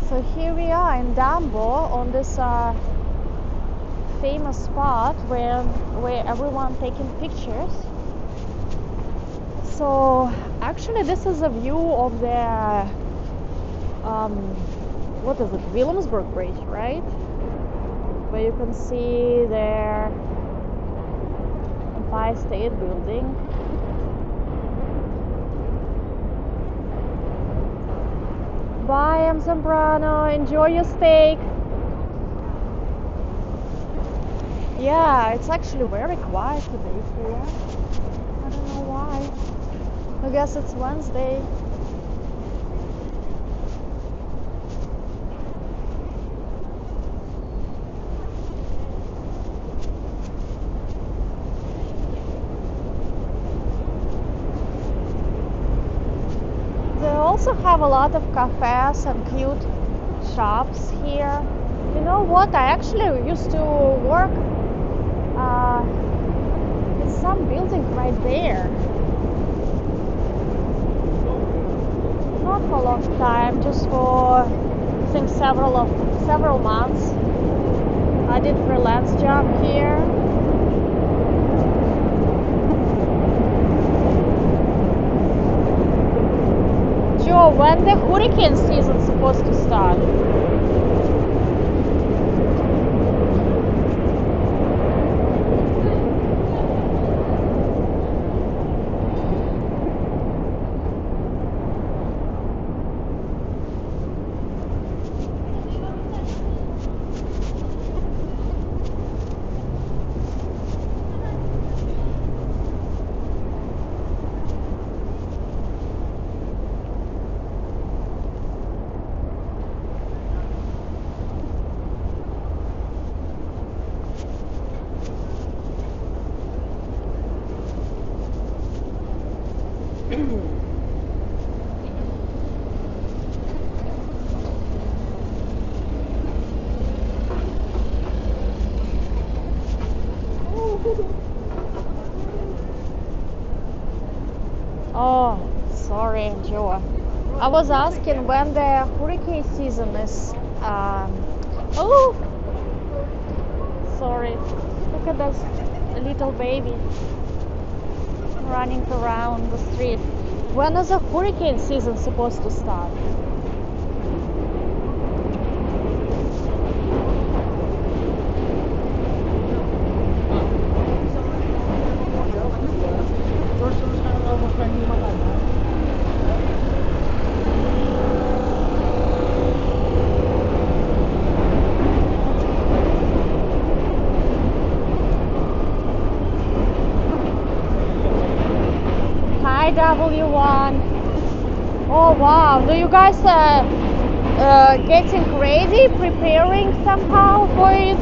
So here we are in Dumbo on this famous spot where everyone taking pictures. So actually this is a view of the what is it, Williamsburg Bridge, right? Where you can see the Empire State Building. Bye, I'm Zambrano. Enjoy your steak. Yeah, it's actually very quiet today here. I don't know why. I guess it's Wednesday. They also have a lot of cafes and cute shops here. You know what? I actually used to work in some building right there. Not for a long time, just for I think several months. I did freelance job here. Joe, when the hurricane season is supposed to start? Oh, sorry, Joe. I was asking when the hurricane season is. Oh, sorry. Look at this little baby running around the street. When is the hurricane season supposed to start? Hi, W1. Oh wow, do you guys getting ready, preparing somehow for it?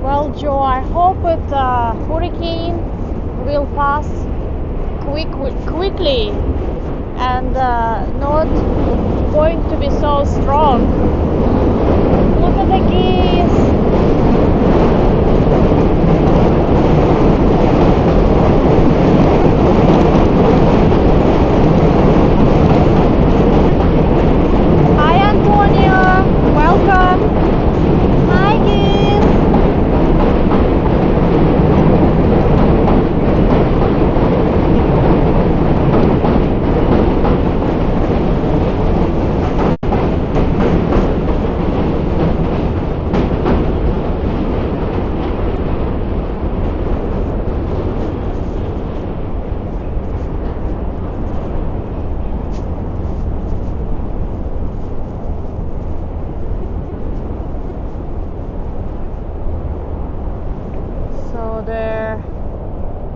Well, Joe, I hope hurricane will pass quickly and not going to be so strong. Look at the geese. Hi, Antonio. Welcome. Hi, geese.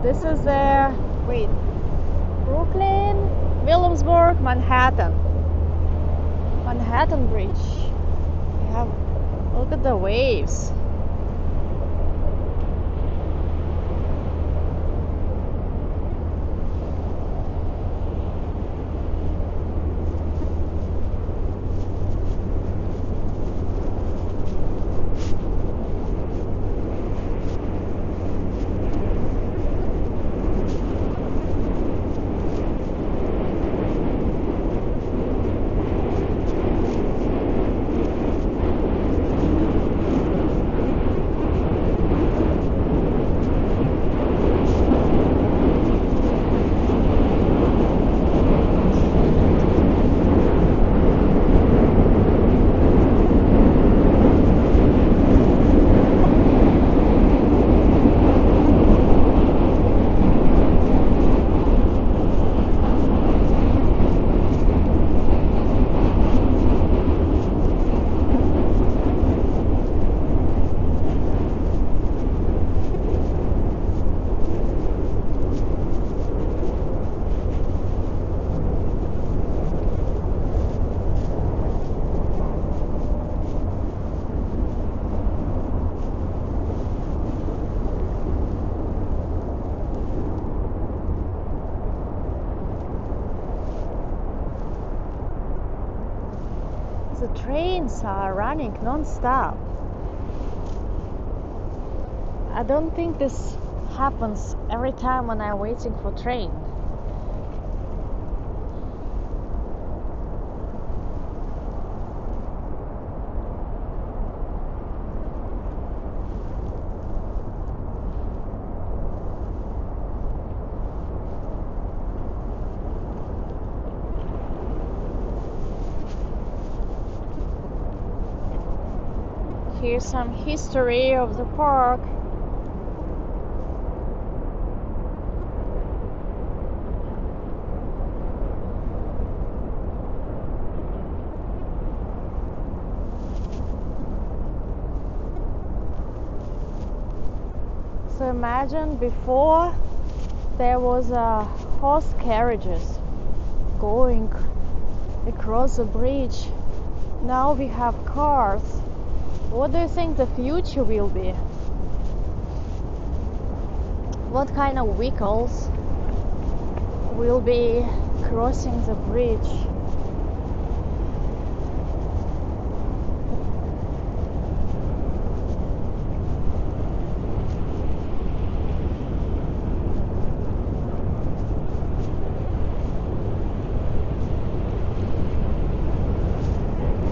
This is Brooklyn, Williamsburg, Manhattan Bridge. Look at the waves. the trains are running non-stop. I don't think this happens every time when I'm waiting for train. Here's some history of the park. So imagine before there was horse carriages going across the bridge. Now we have cars. What do you think the future will be? What kind of vehicles will be crossing the bridge?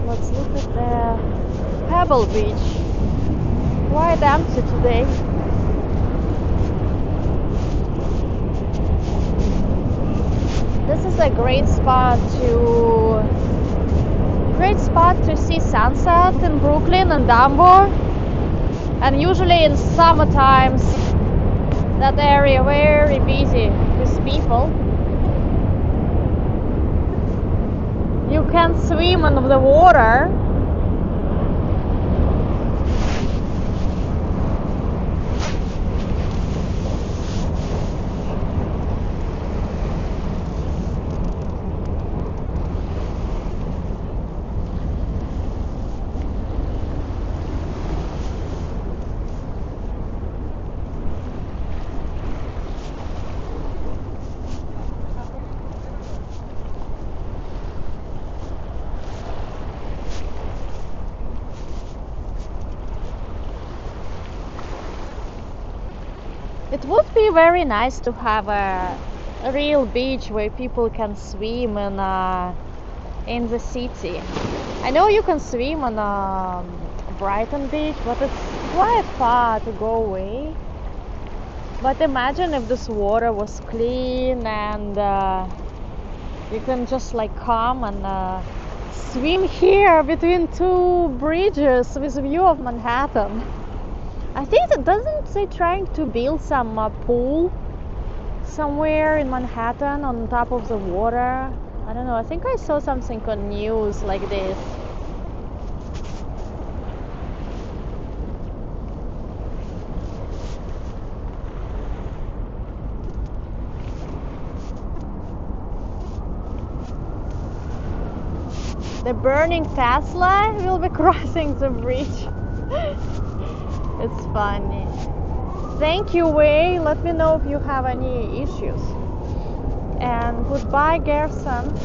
Let's look at the Pebble Beach. Quite empty today. This is a great spot to see sunset in Brooklyn and Dumbo. And usually in summer times that area very busy with people. You can swim in the water. It would be very nice to have a real beach where people can swim in the city. I know you can swim on Brighton Beach, but it's quite far to go away. But imagine if this water was clean and you can just like come and swim here between two bridges with a view of Manhattan. I think it doesn't say trying to build some pool somewhere in Manhattan on top of the water. I don't know. I think I saw something on news like this. The burning Tesla will be crossing the bridge. It's funny. Thank you, Wei. Let me know if you have any issues. And goodbye, Gerson.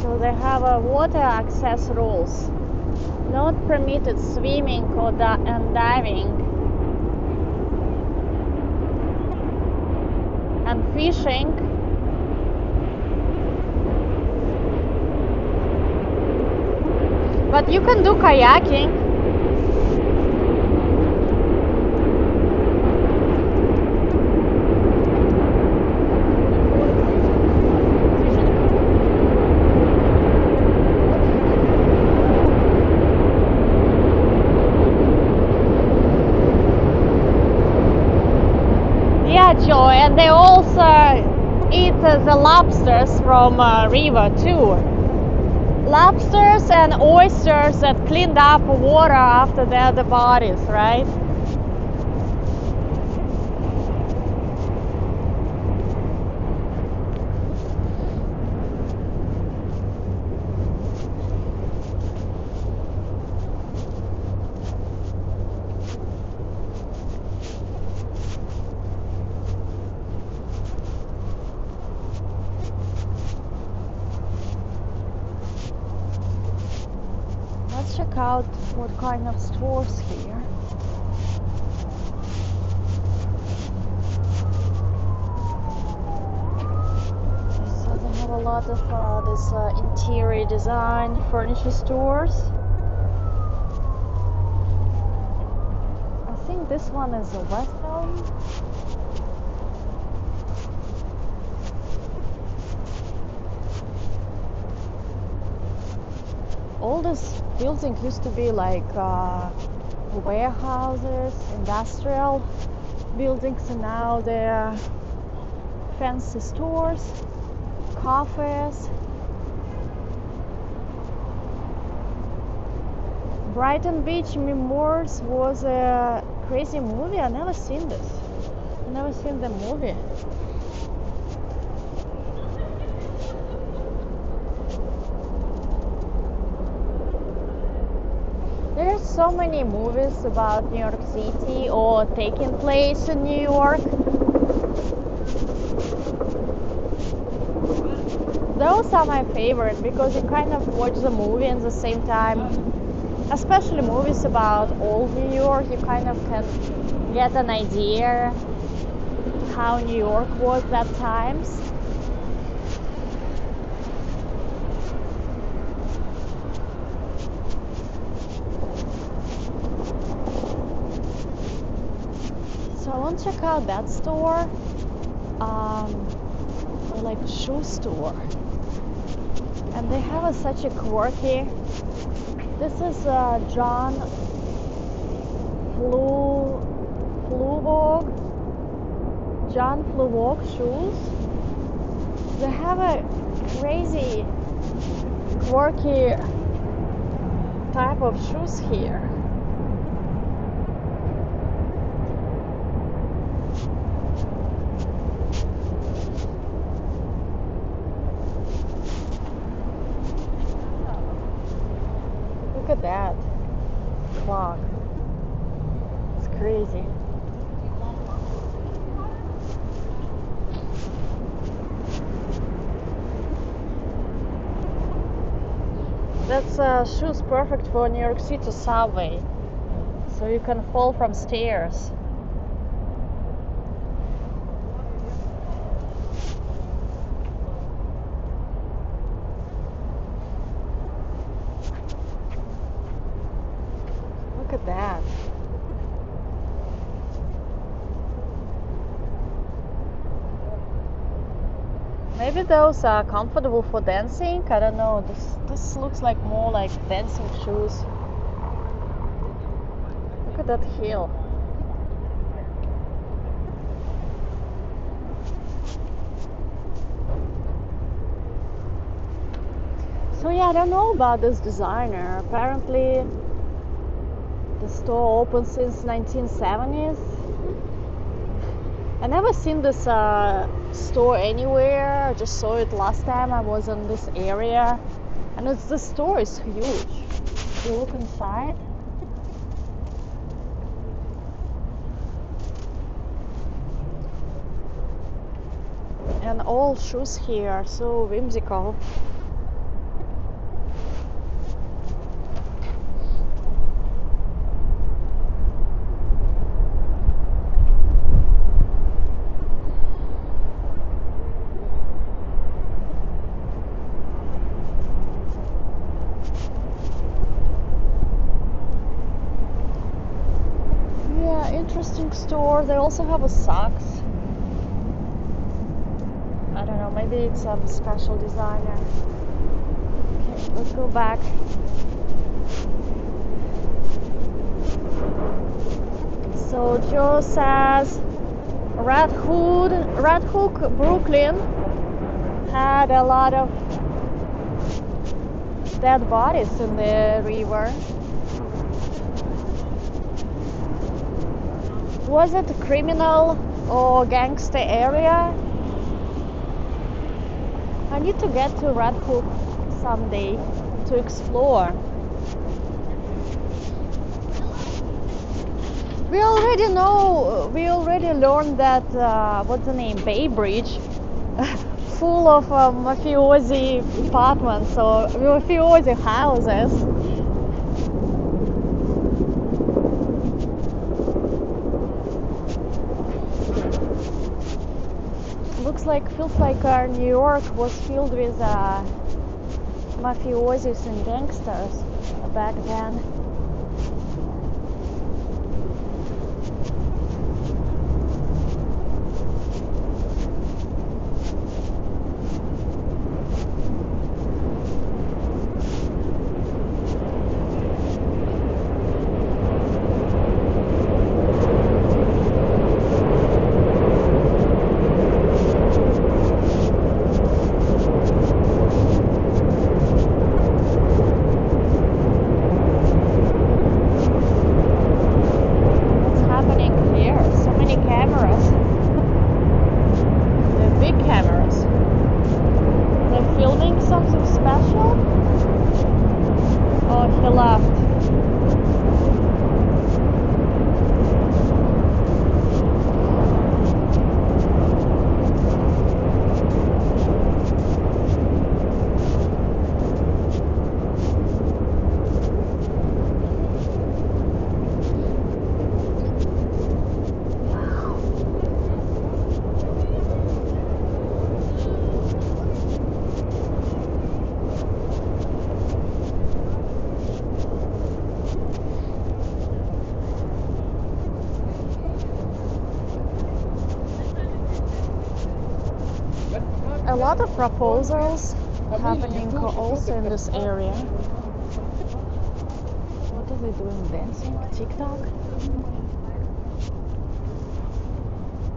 So they have water access rules. Not permitted swimming or and diving and fishing. But you can do kayaking. Joy, and they also eat the lobsters from river too. Lobsters and oysters that cleaned up water after their dead bodies, right? let's check out what kind of stores here. So they have a lot of this interior design furniture stores. I think this one is a West Elm. All this building used to be like warehouses, industrial buildings, and now they're fancy stores, cafes. Brighton Beach Memoirs was a crazy movie. I never seen this. I never seen the movie. There's so many movies about New York City or taking place in New York. Those are my favorite because you kind of watch the movie at the same time. Especially movies about old New York, you kind of can get an idea how New York was that times. So I want to check out that store, like a shoe store, and they have such a quirky. This is John Fluvogue shoes. They have a crazy, quirky type of shoes here. Look at that clock. It's crazy. That's shoes perfect for New York City subway. So you can fall from stairs. Look at that. Maybe those are comfortable for dancing. I don't know. This looks like more like dancing shoes. Look at that heel. So yeah, I don't know about this designer. Apparently the store opened since 1970s. I never seen this store anywhere. I just saw it last time I was in this area, and the store is huge. If you look inside, and all shoes here are so whimsical. Interesting store. They also have a socks. I don't know, maybe it's some special designer. Okay, let's go back. So Joe says Red Hook, Brooklyn had a lot of dead bodies in the river. Was it a criminal or gangster area? I need to get to Red Hook someday to explore. We already learned that, what's the name, Bay Bridge, full of mafiosi apartments or mafiosi houses. feels like New York was filled with mafiosis and gangsters back then. A lot of proposals happening also in this area. What are they doing? Dancing? TikTok?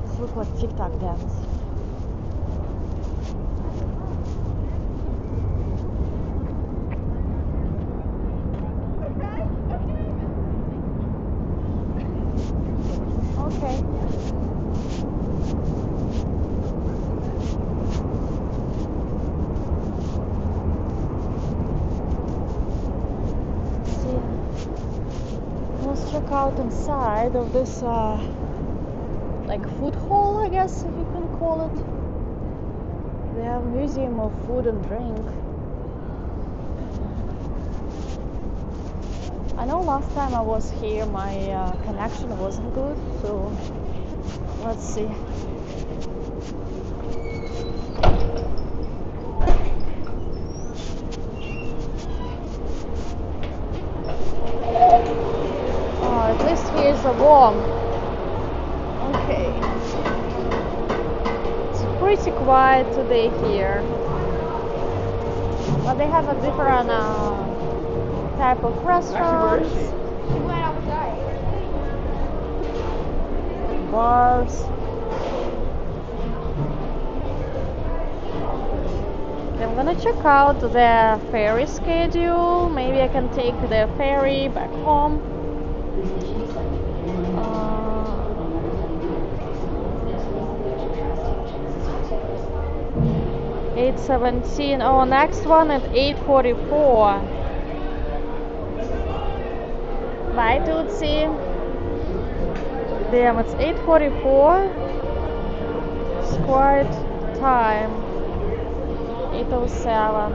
This looks like TikTok dance. Okay. Check out inside of this like food hall, I guess, if you can call it. They have a museum of food and drink. I know last time I was here my connection wasn't good, so let's see. Warm. Okay. It's pretty quiet today here. But they have a different type of restaurants. Bars. I'm gonna check out the ferry schedule. Maybe I can take the ferry back home. 8:17. Oh, next one at 8:44. Bye, Tootsie. Damn, it's 8:44. It's quite time. 8:07.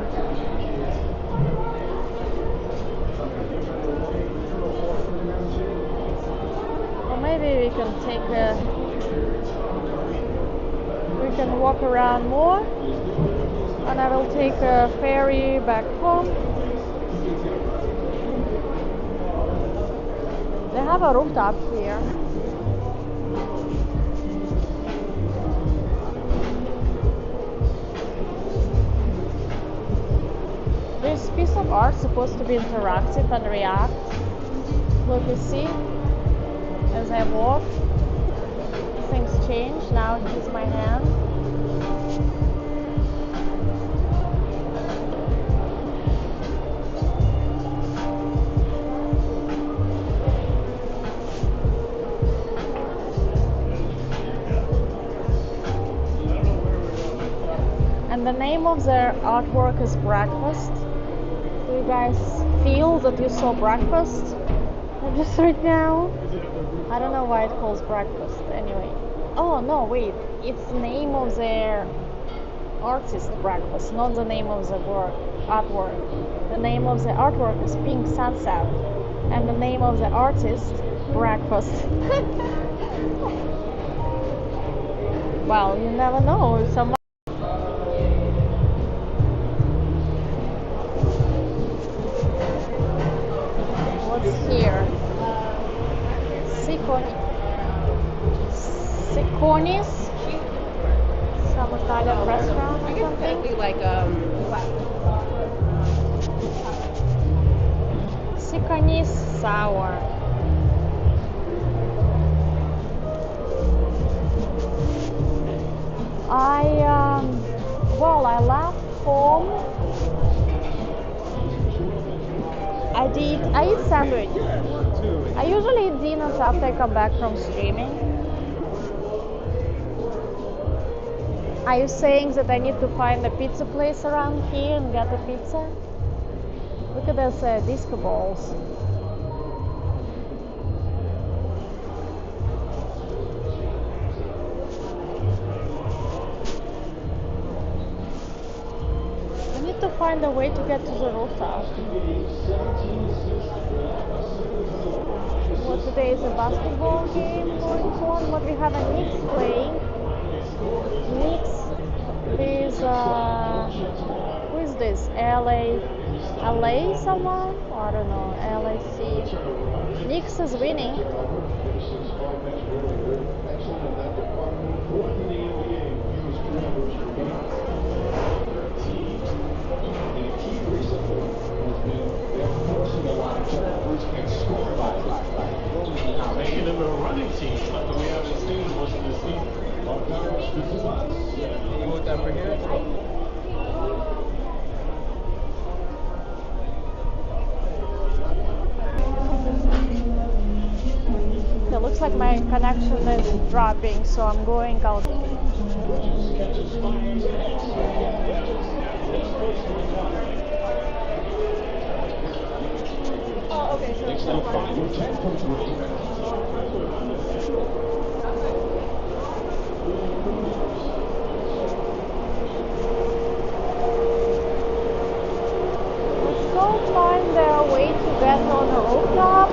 Or maybe we can take we can walk around more. And I will take a ferry back home. They have a rooftop here. This piece of art is supposed to be interactive and react. Look, you see? As I walk, things change. Now here's my hand. And the name of their artwork is Breakfast. Do you guys feel that you saw breakfast just right now? I don't know why it calls breakfast anyway. Oh no, wait, it's the name of their artist, Breakfast, not the name of the artwork. The name of the artwork is Pink Sunset, and the name of the artist, Breakfast. Well, you never know. Someone. What's here? Siconis? Some Italian restaurant or something? Like Siconis sour. I left home. I eat sandwich. I usually eat dinners after I come back from streaming. Are you saying that I need to find a pizza place around here and get a pizza? Look at those disco balls. I need to find a way to get to the rooftop. What, today is a basketball game going on, but we have a Knicks playing. Knicks is who is this? LA someone? I don't know. LAC. Knicks is winning. Making them a running team, something we haven't seen much of this season. You want that for here? It looks like my connection is dropping, so I'm going out. oh, okay, so it's still Let's go find a way to get on the rooftop.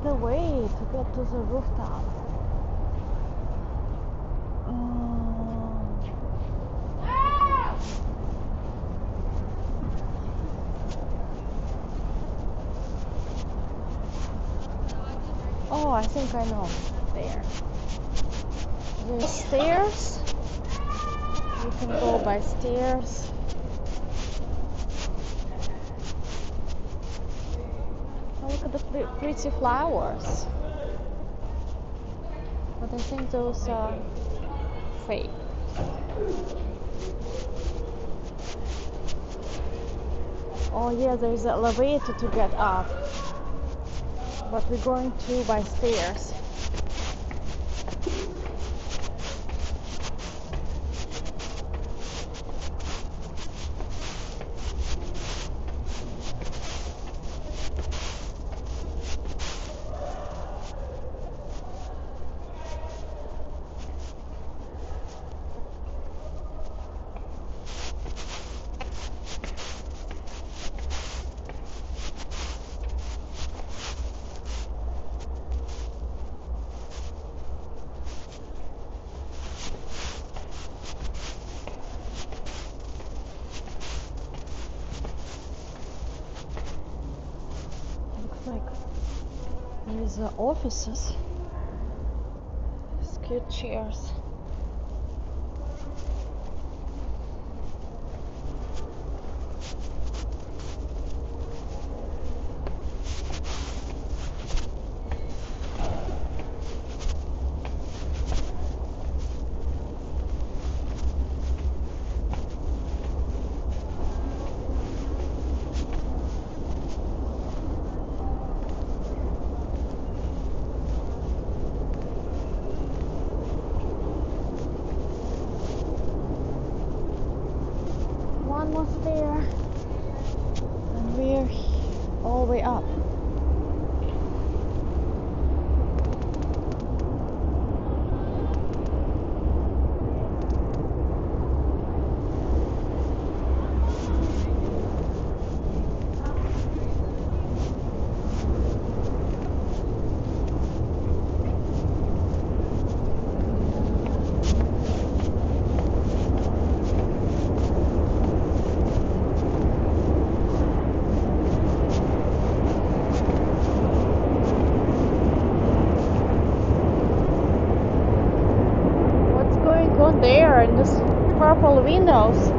The way to get to the rooftop. Oh, I think I know. There. There's stairs. You can go by stairs. Oh, look at the pretty flowers. But I think those are fake. Oh yeah, there's an elevator to get up. But we're going to by stairs. These are offices. Cute chairs. here in these purple windows.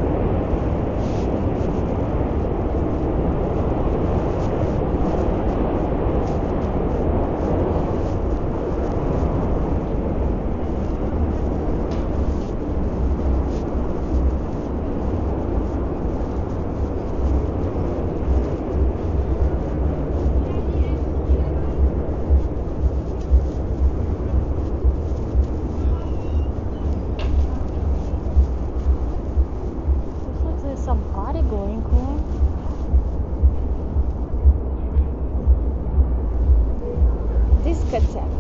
Some party going on. Discotheque.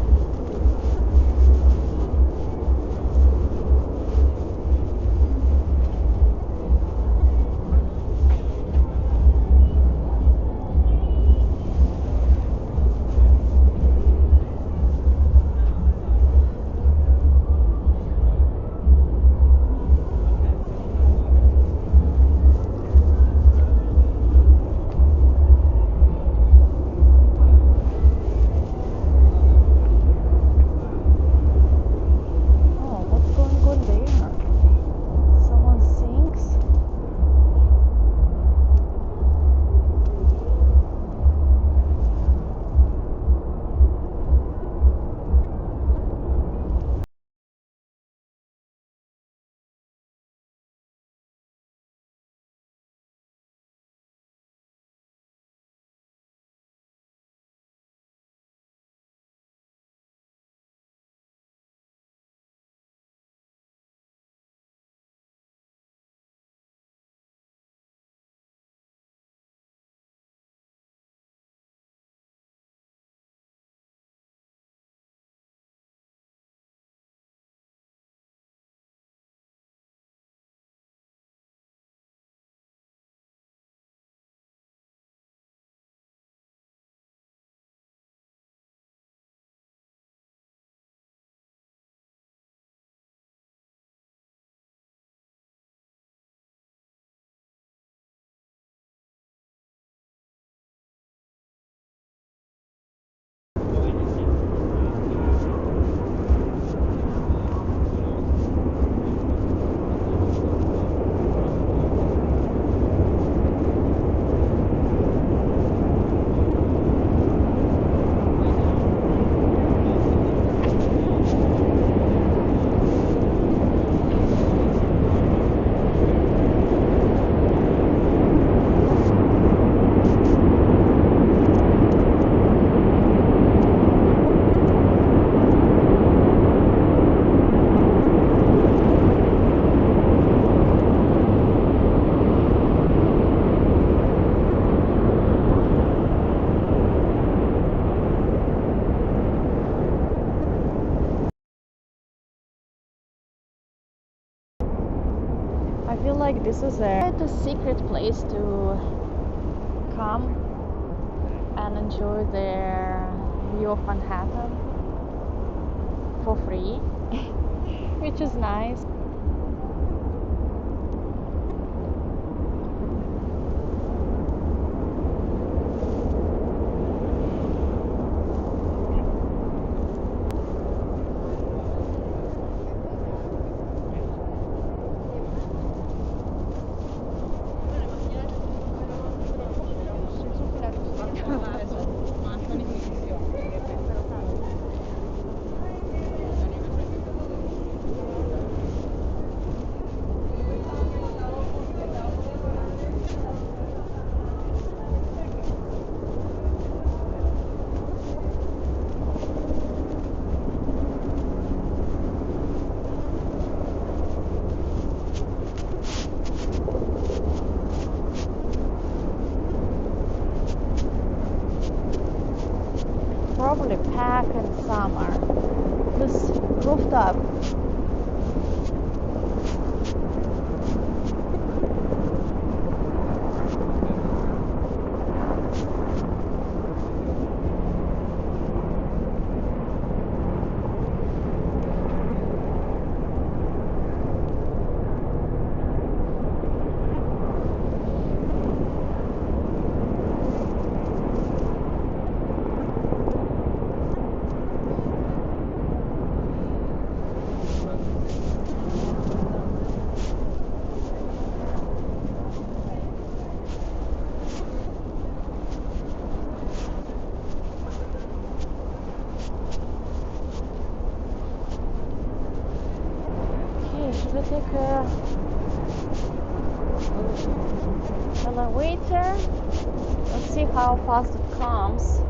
I feel like this is a secret place to come and enjoy the view of Manhattan for free, which is nice. Probably pack in summer. This rooftop. to take a elevator. Let's see how fast it comes.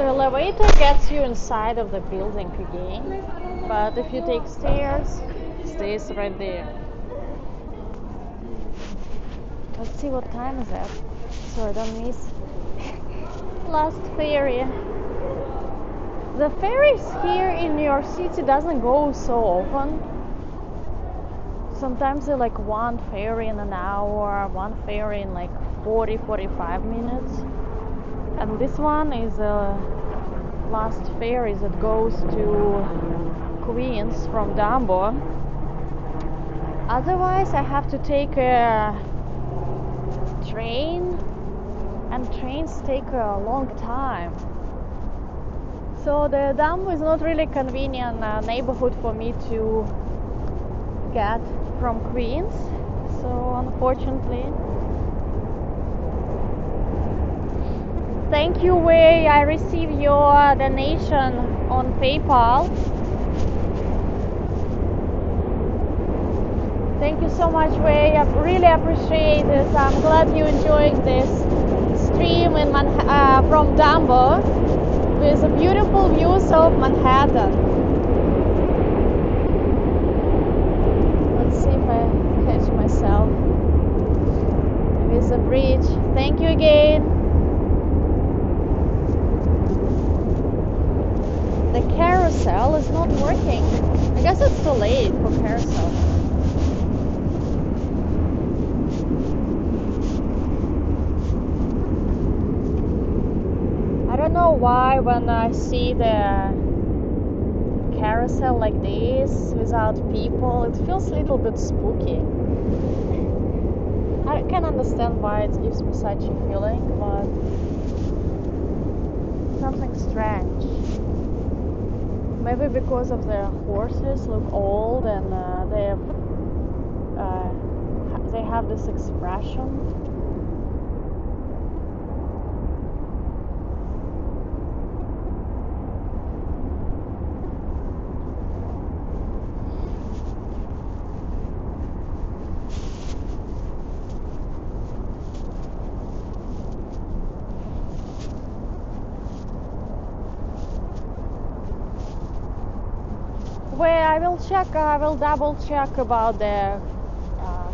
Elevator gets you inside of the building again, but if you take stairs, it stays right there. Let's see what time is it, so I don't miss last ferry. The ferries here in New York City doesn't go so often. Sometimes they're like one ferry in an hour, one ferry in like 40-45 minutes, and this one is last ferry that goes to Queens from Dumbo. Otherwise I have to take a train, and trains take a long time. So the Dumbo is not really convenient neighborhood for me to get from Queens. So unfortunately. Thank you, Wei. I received your donation on PayPal. Thank you so much, Wei. I really appreciate this. I'm glad you enjoyed this stream in from Dumbo with beautiful views of Manhattan. Let's see if I catch myself with the bridge. Thank you again. The carousel is not working. I guess it's too late for carousel. I don't know why when I see the carousel like this without people, it feels a little bit spooky. I can understand why it gives me such a feeling, but something strange. Maybe because of the horses look old and they have this expression. I will double check about the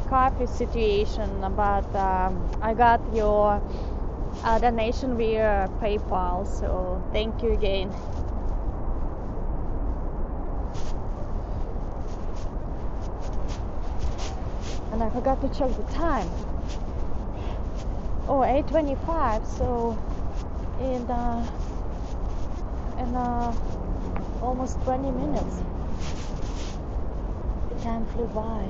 coffee situation, but I got your donation via PayPal, so thank you again. And I forgot to check the time. Oh, 8:25, so in almost 20 minutes. Time flew by.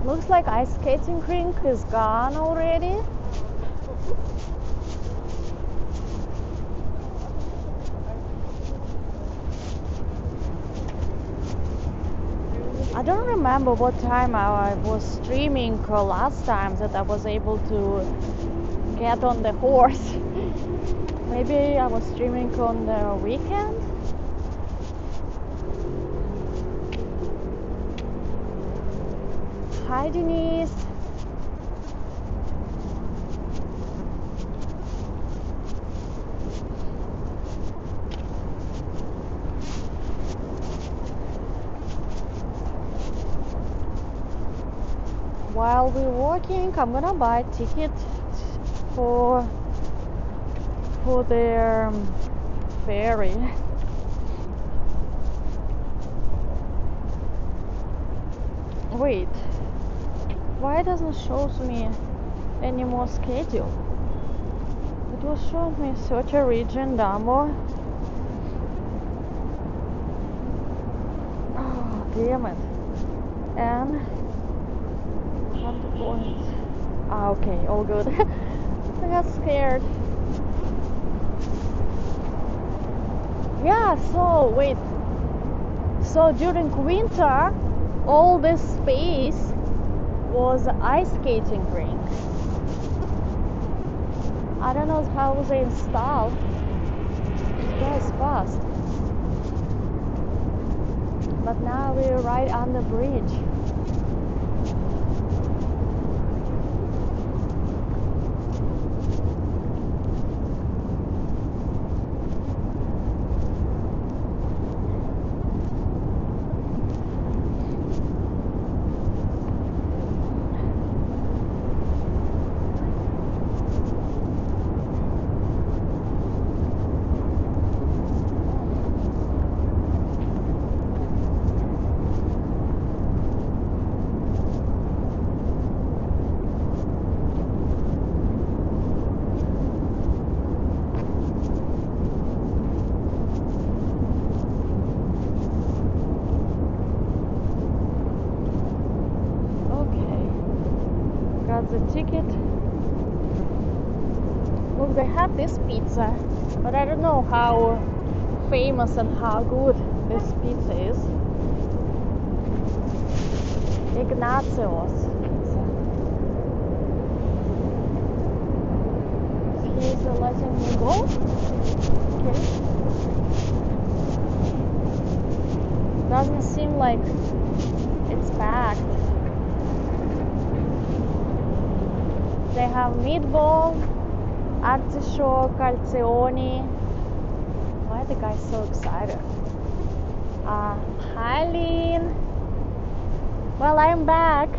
Looks like ice skating rink is gone already. I don't remember what time I was streaming last time that I was able to get on the horse. Maybe I was streaming on the weekend. Hi Denise. While we're walking, I'm gonna buy a ticket for their ferry. Wait, why doesn't show me any more schedule? It was showing me search a region, Dumbo. Oh, damn it. And 100 points. Ah, okay, all good. I got scared. Yeah, so wait. So during winter, all this space was ice skating rink. I don't know how they installed. This guy's fast. But now we're right on the bridge. The ticket. Look, they have this pizza, but I don't know how famous and how good this pizza is. Ignacio's pizza. He's letting me go. Okay. Doesn't seem like it's packed. They have meatball, artichoke, calzone. Why the guy's so excited? Hi, Lean. Well, I'm back.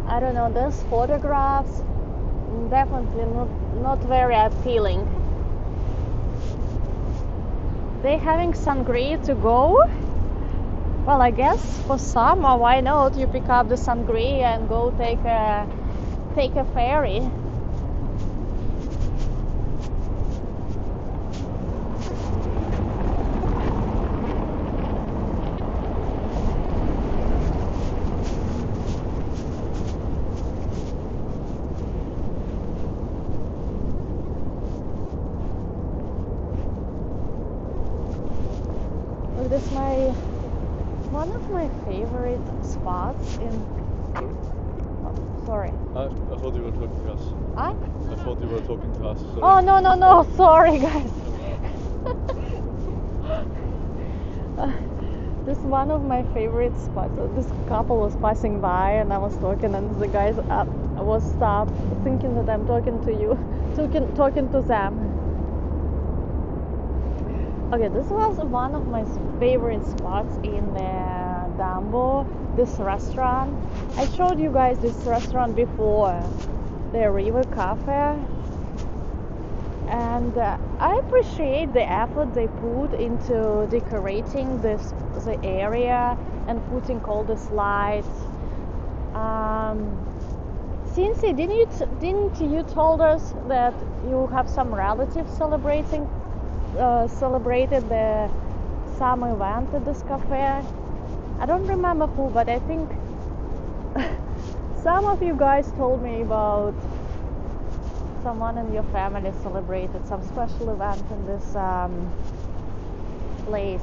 I don't know, those photographs definitely not very appealing. They having sangria to go? Well, I guess for summer, why not? You pick up the sangria and go take a ferry. Well, this is one of my favorite spots in... Oh, sorry. I thought you were talking to us. Huh? I thought you were talking to us. Sorry. Oh, no, sorry guys. This is one of my favorite spots. This couple was passing by and I was talking and the guys was stopped thinking that I'm talking to you, talking to them. Okay, this was one of my favorite spots in Dumbo, this restaurant. I showed you guys this restaurant before, the River Cafe. And I appreciate the effort they put into decorating the area and putting all these lights. Cincy, didn't you told us that you have some relatives celebrating celebrated some event at this cafe. I don't remember who, but I think some of you guys told me about someone in your family celebrated some special event in this place.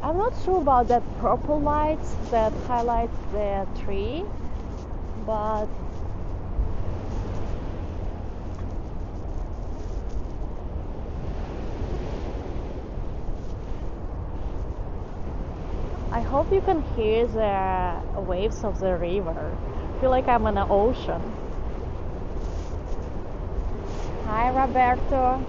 I'm not sure about that purple lights that highlight the tree, but I hope you can hear the waves of the river. I feel like I'm in an ocean. Hi, Roberto.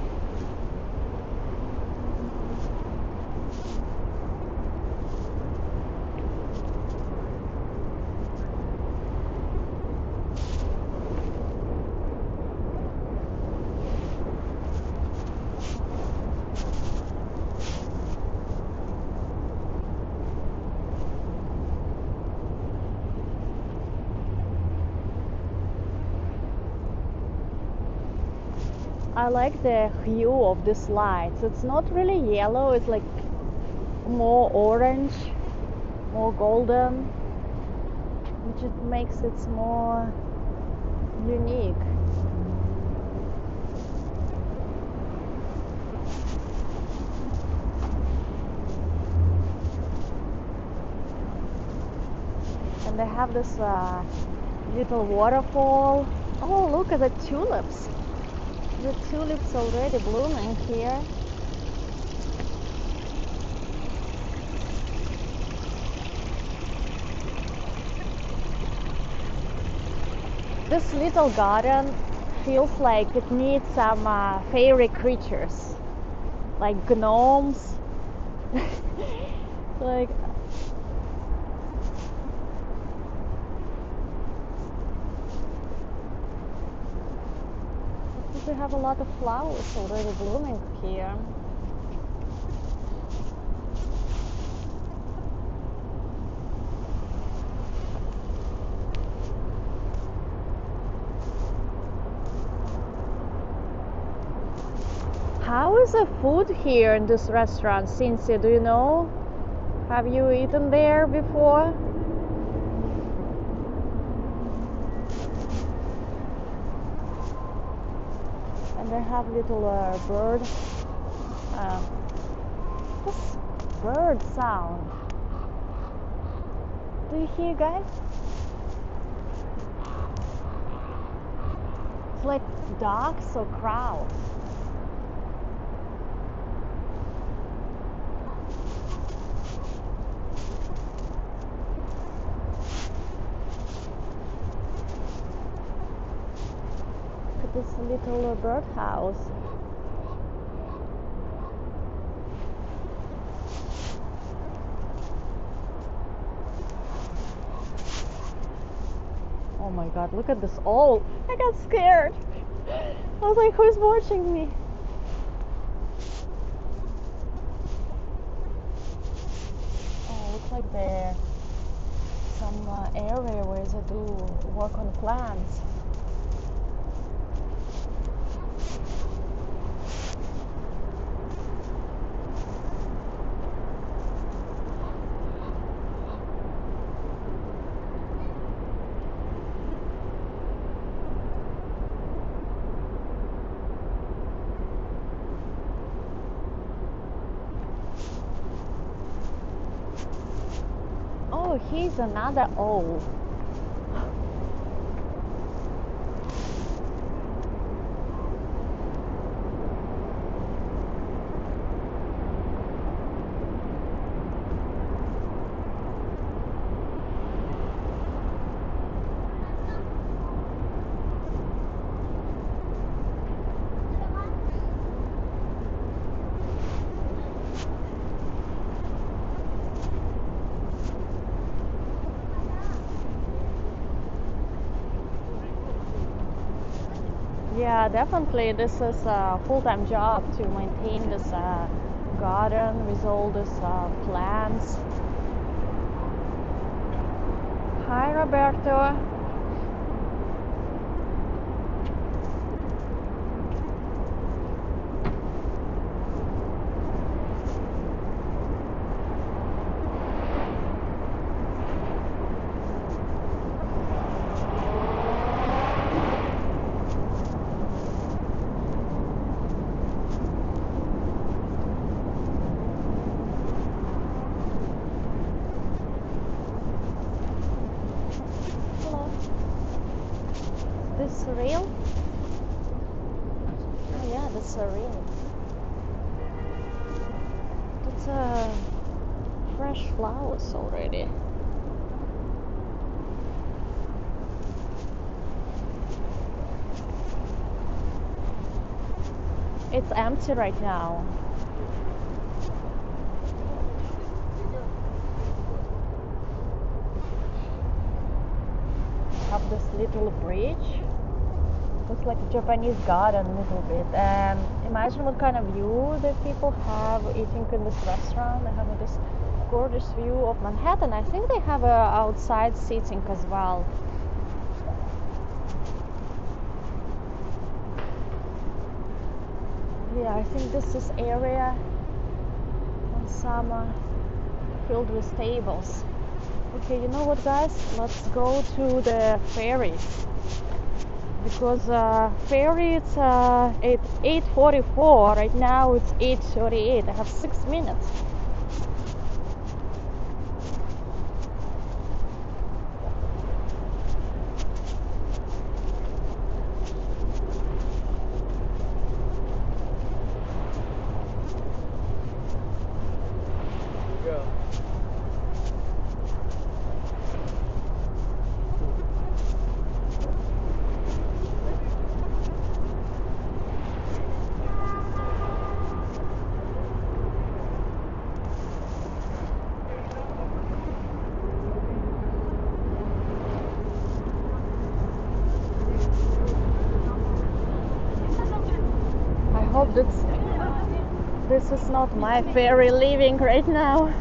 I like the hue of these lights. It's not really yellow, it's like more orange, more golden, which it makes it more unique. And they have this little waterfall. Oh, look at the tulips. The tulips already blooming here. This little garden feels like it needs some fairy creatures, like gnomes. Like we have a lot of flowers already blooming here. How is the food here in this restaurant, Cynthia? Do you know? Have you eaten there before? And they have little bird. This bird sound. Do you hear, guys? It's like ducks or crows. This little birdhouse. Oh my god, look at this. Oh, I got scared. I was like, who's watching me? Oh, looks like there's some area where they do work on plants. Oh, here's another owl. Yeah, definitely. This is a full-time job to maintain this garden with all these plants. Hi, Roberto. yeah, that's a ring. That's fresh flowers already. It's empty right now. Have this little bridge. Looks like a Japanese garden a little bit. And imagine what kind of view the people have eating in this restaurant. They have this gorgeous view of Manhattan. I think they have outside seating as well. Yeah, I think this is area in summer filled with tables. Okay, you know what, guys? Let's go to the ferries. Because ferry it's at 8:44. Right now it's 8:38. I have 6 minutes. Hope this is not my ferry leaving right now.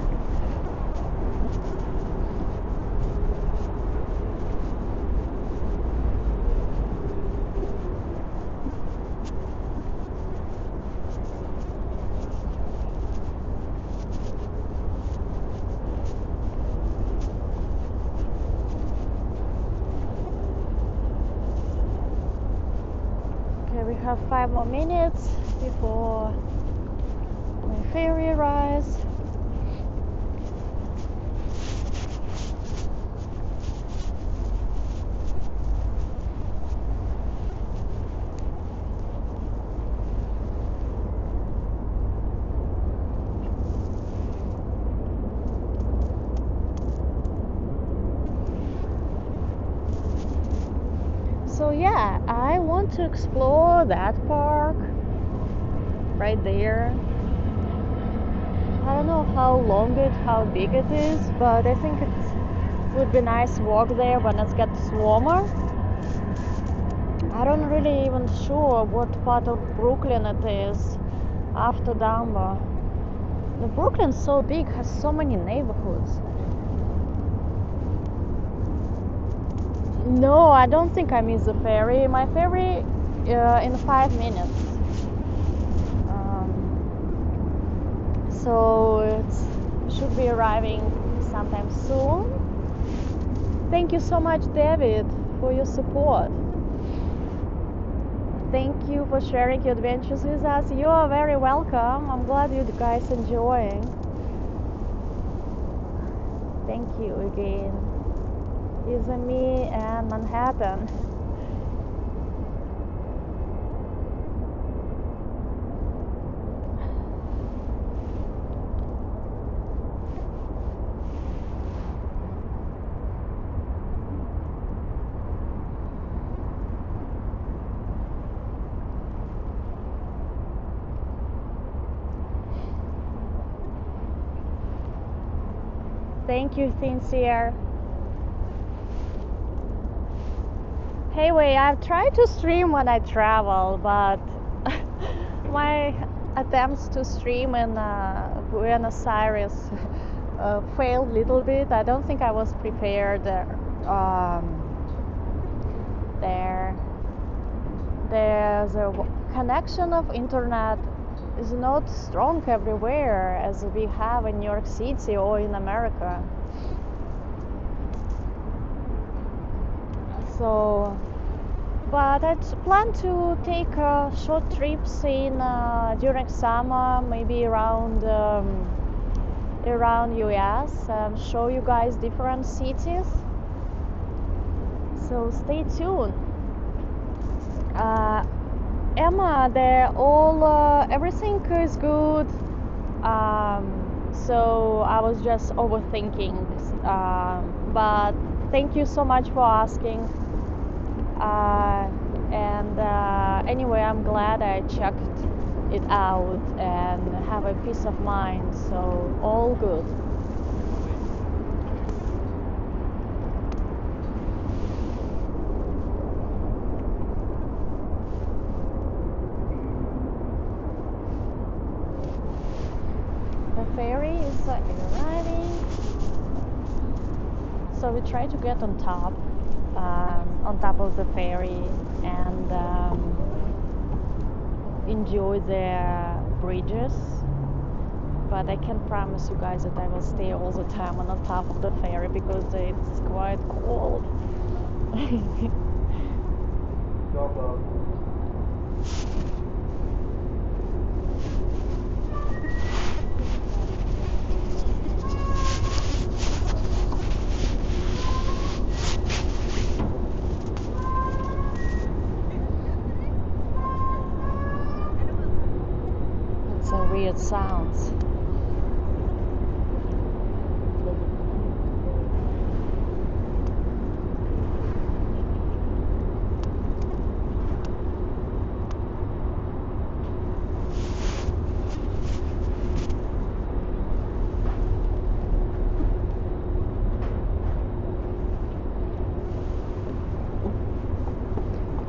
Okay, we have 5 more minutes before my ferry arrives. So yeah, I want to explore that park right there. I don't know how big it is, but I think it would be nice walk there when it gets warmer. I don't really even sure what part of Brooklyn it is after Dumbo. The Brooklyn's so big, has so many neighborhoods. No, I don't think I miss the ferry. My ferry in 5 minutes. So it should be arriving sometime soon. Thank you so much, David, for your support. Thank you for sharing your adventures with us. You are very welcome. I'm glad you guys enjoying. Thank you again. It's me and Manhattan. Thank you, Sincere. Hey, wait, I've tried to stream when I travel, but my attempts to stream in Buenos Aires failed a little bit. I don't think I was prepared there. There's a connection of internet is not strong everywhere as we have in New York City or in America. So, but I plan to take short trips in during summer, maybe around US, and show you guys different cities. So stay tuned. Emma, everything is good. So I was just overthinking. But thank you so much for asking. Anyway, I'm glad I checked it out and have a peace of mind. So all good. The ferry is arriving, so we try to get on top of the ferry and enjoy the bridges. But I can't promise you guys that I will stay all the time on top of the ferry because it's quite cold. It's a weird sounds.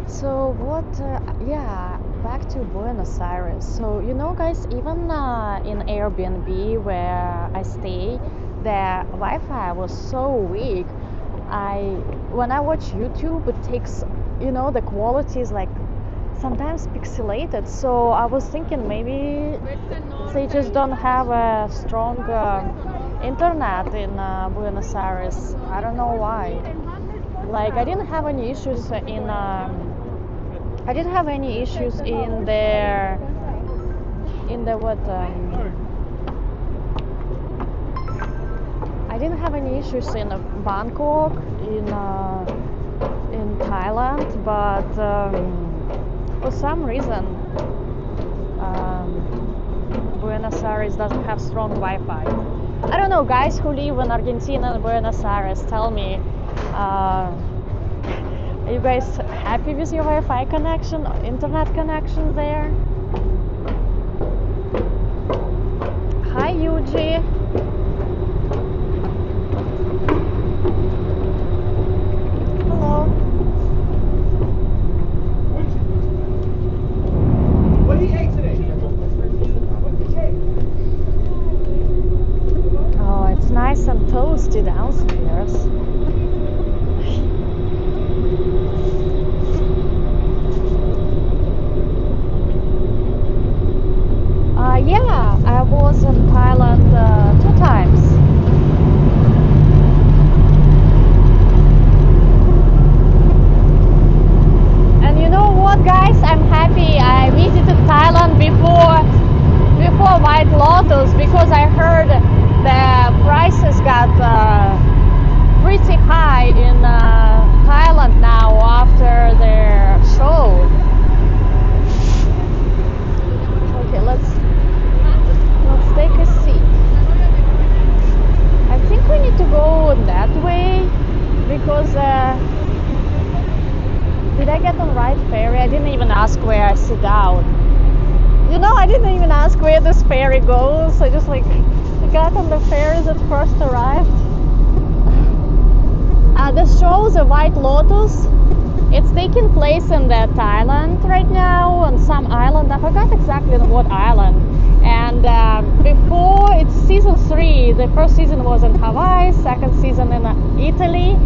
So what, back to Buenos Aires. So, you know, guys, even in Airbnb where I stay, the Wi-Fi was so weak. When I watch YouTube, it takes, you know, the quality is like sometimes pixelated. So I was thinking maybe they just don't have a strong internet in Buenos Aires. I don't know why. Like I didn't have any issues in I didn't have any issues in the what I didn't have any issues in Bangkok, in Thailand, but for some reason Buenos Aires doesn't have strong Wi-Fi. I don't know, guys who live in Argentina and Buenos Aires, tell me, are you guys happy with your Wi-Fi connection, internet connection there? Hi, Yuji. Hello. What did he ate today? Oh, it's nice and toasty downstairs. Yeah, I was in Thailand 2 times. And you know what, guys? I'm happy I visited Thailand before White Lotus because I heard the prices got pretty high in Thailand now after their show. Okay, let's take a seat. I think we need to go that way because did I get on right ferry? I didn't even ask where I sit down. You know, I didn't even ask where this ferry goes. I just like got on the ferry that first arrived. This show, the White Lotus, it's taking place in the Thailand right now on some island. I forgot exactly on what island. And before, it's season 3. The first season was in Hawaii, second season in Italy.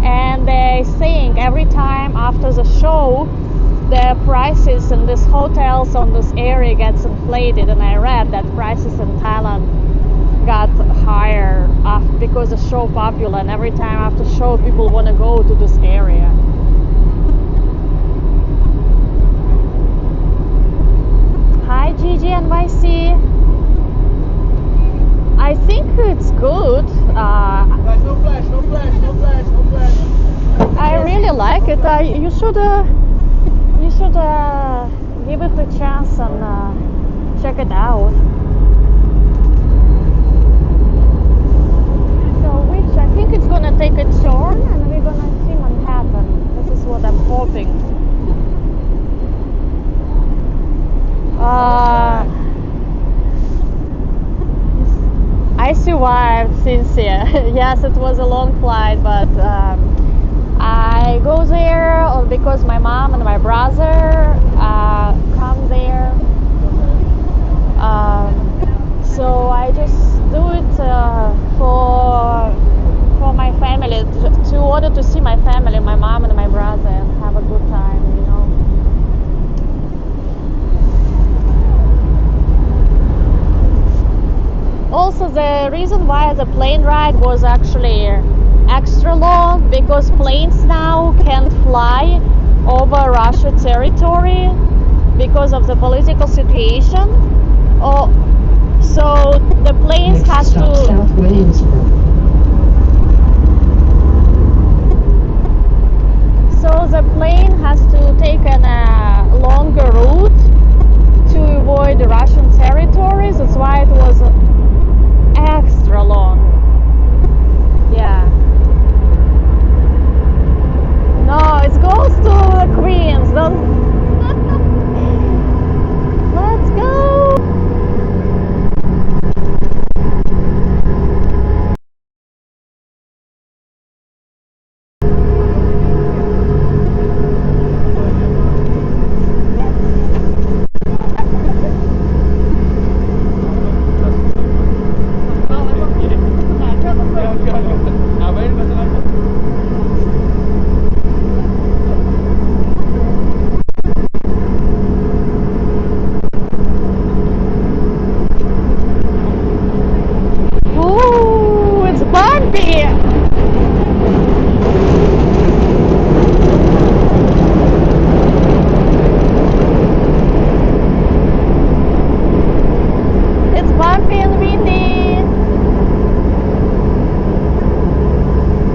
And they're saying every time after the show, the prices in these hotels on this area gets inflated. And I read that prices in Thailand got higher because the show popular. And every time after show, people want to go to this area. Hi Gigi NYC. I think it's good. Guys, no flash, no flash, no flash, no flash. I really like it. You should give place and check it out. So I think it's gonna take a turn and we're gonna see Manhattan. This is what I'm hoping. I survived, Cynthia. Yes, it was a long flight, but I go there because my mom and my brother come there. So I just do it for my family, to order to see my family, my mom and my brother, and have a good time, you know. Also, the reason why the plane ride was actually extra long, because planes now can't fly over Russia territory because of the political situation. So the planes has to. So the plane has to take a longer route to avoid the Russian territories. That's why it was extra long. Yeah. No, it goes to Queens. Don't. Let's go.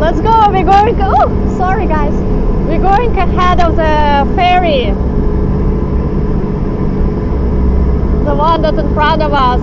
Let's go, we're going, oh, sorry guys. We're going ahead of the ferry. The one that's in front of us.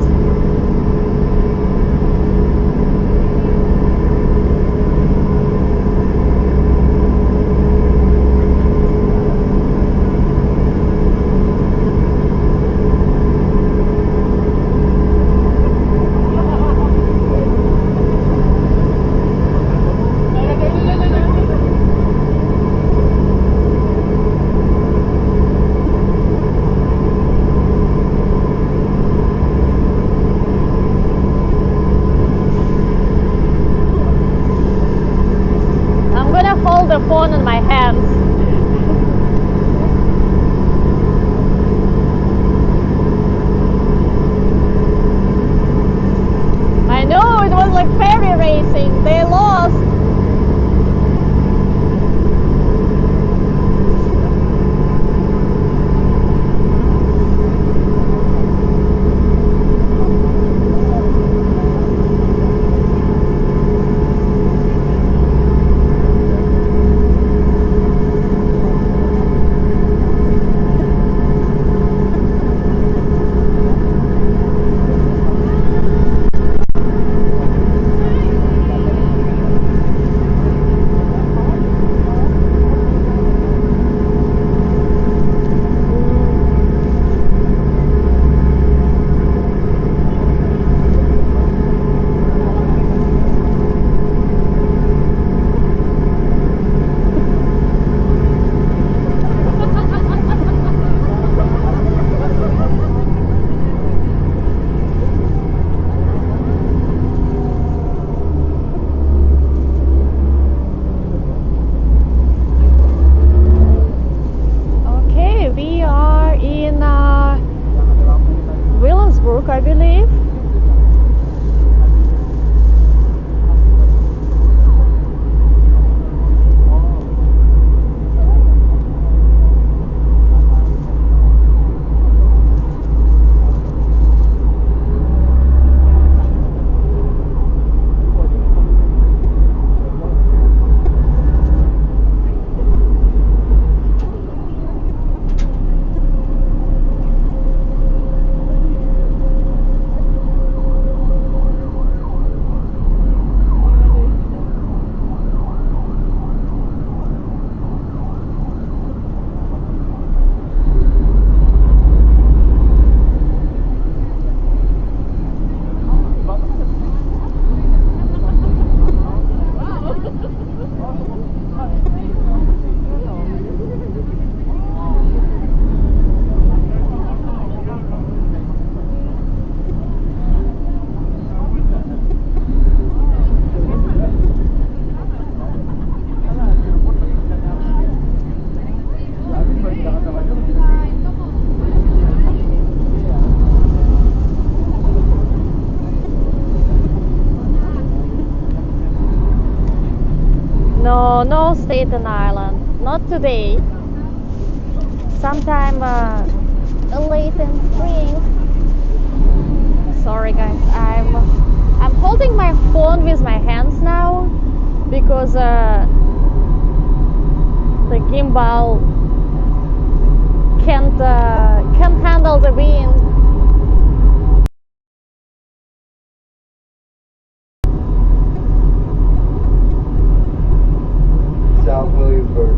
No, no Staten Island. Not today. Sometime late in spring. Sorry guys, I'm holding my phone with my hands now because the gimbal can't handle the wind. South Williamsburg.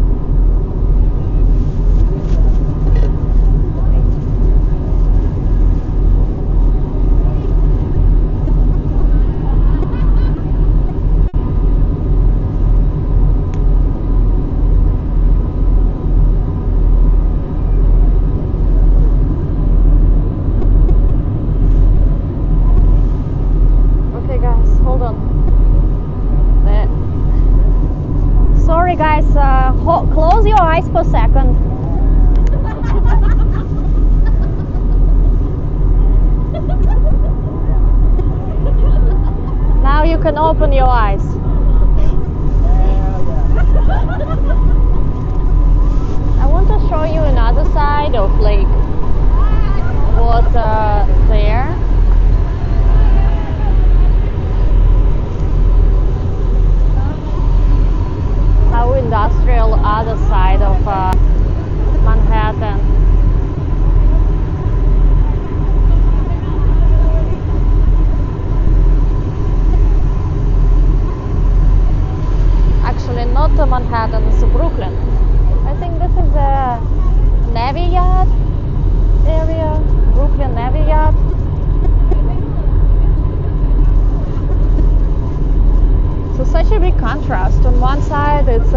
Okay guys, hold on. Sorry guys, close your eyes for a second. Now you can open your eyes. I want to show you another side of Lake. What there. How industrial other side of Manhattan. Actually not Manhattan, it's Brooklyn. I think this is the Navy Yard area, Brooklyn Navy Yard. So such a big contrast. On one side it's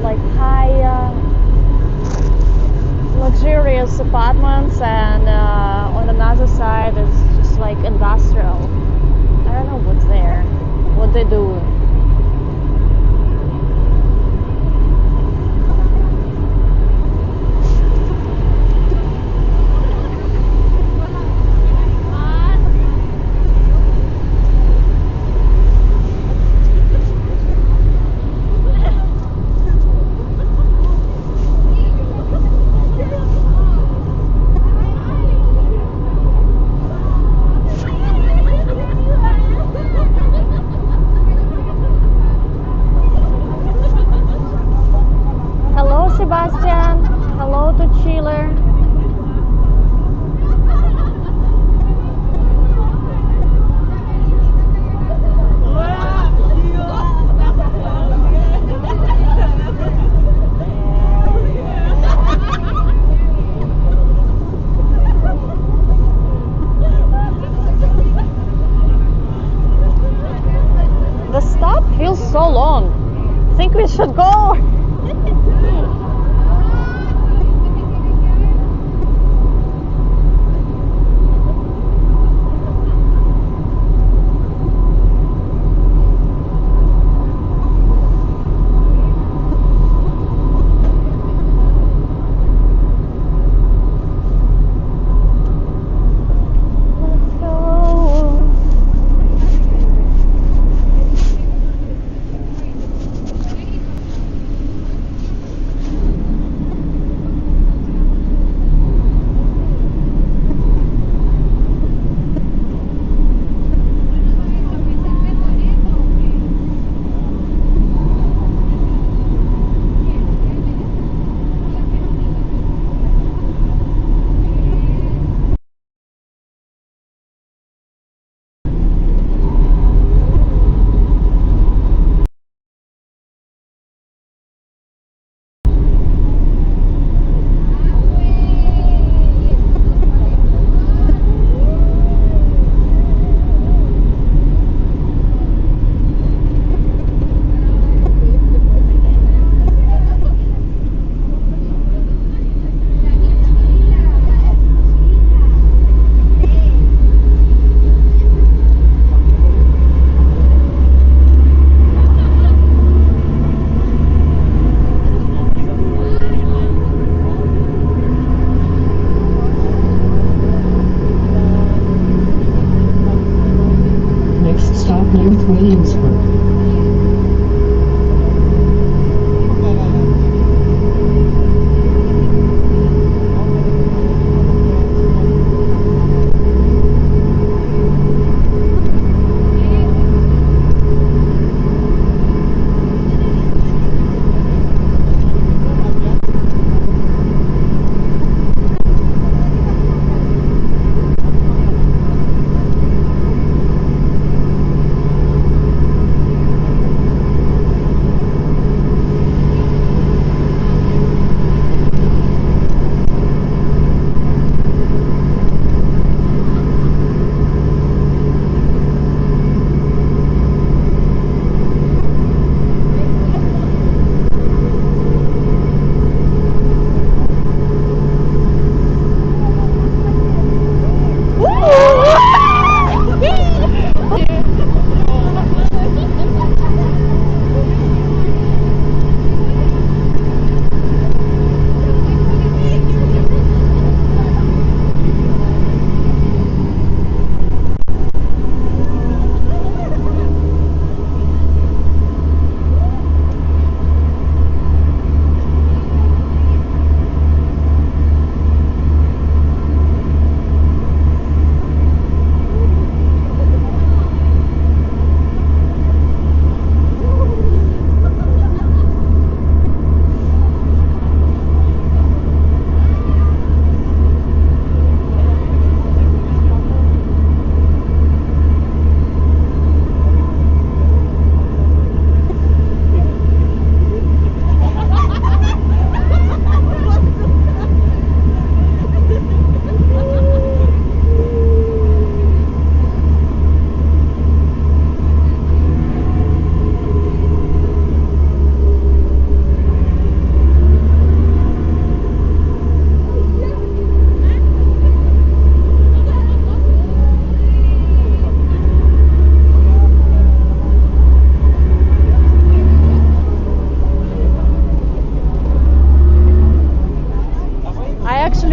like high luxurious apartments, and on another side it's just like industrial. I don't know what's there, what they do. Sebastian, hello to Chiller. The stop feels so long. I think we should go.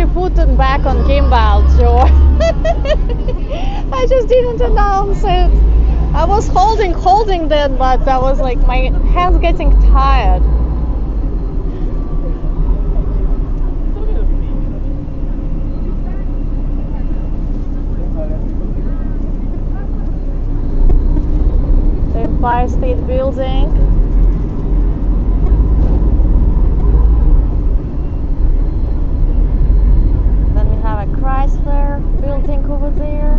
my foot back on gimbal, Joe. I just didn't announce it. I was holding that, but I was like, my hands getting tired. The Empire State Building. Then we have a Chrysler building over there.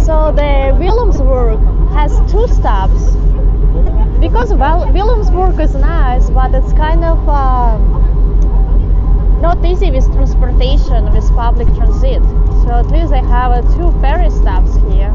So the Williamsburg has 2 stops because Williamsburg is nice, but it's kind of not easy with transportation, with public transit. So at least they have 2 ferry stops here.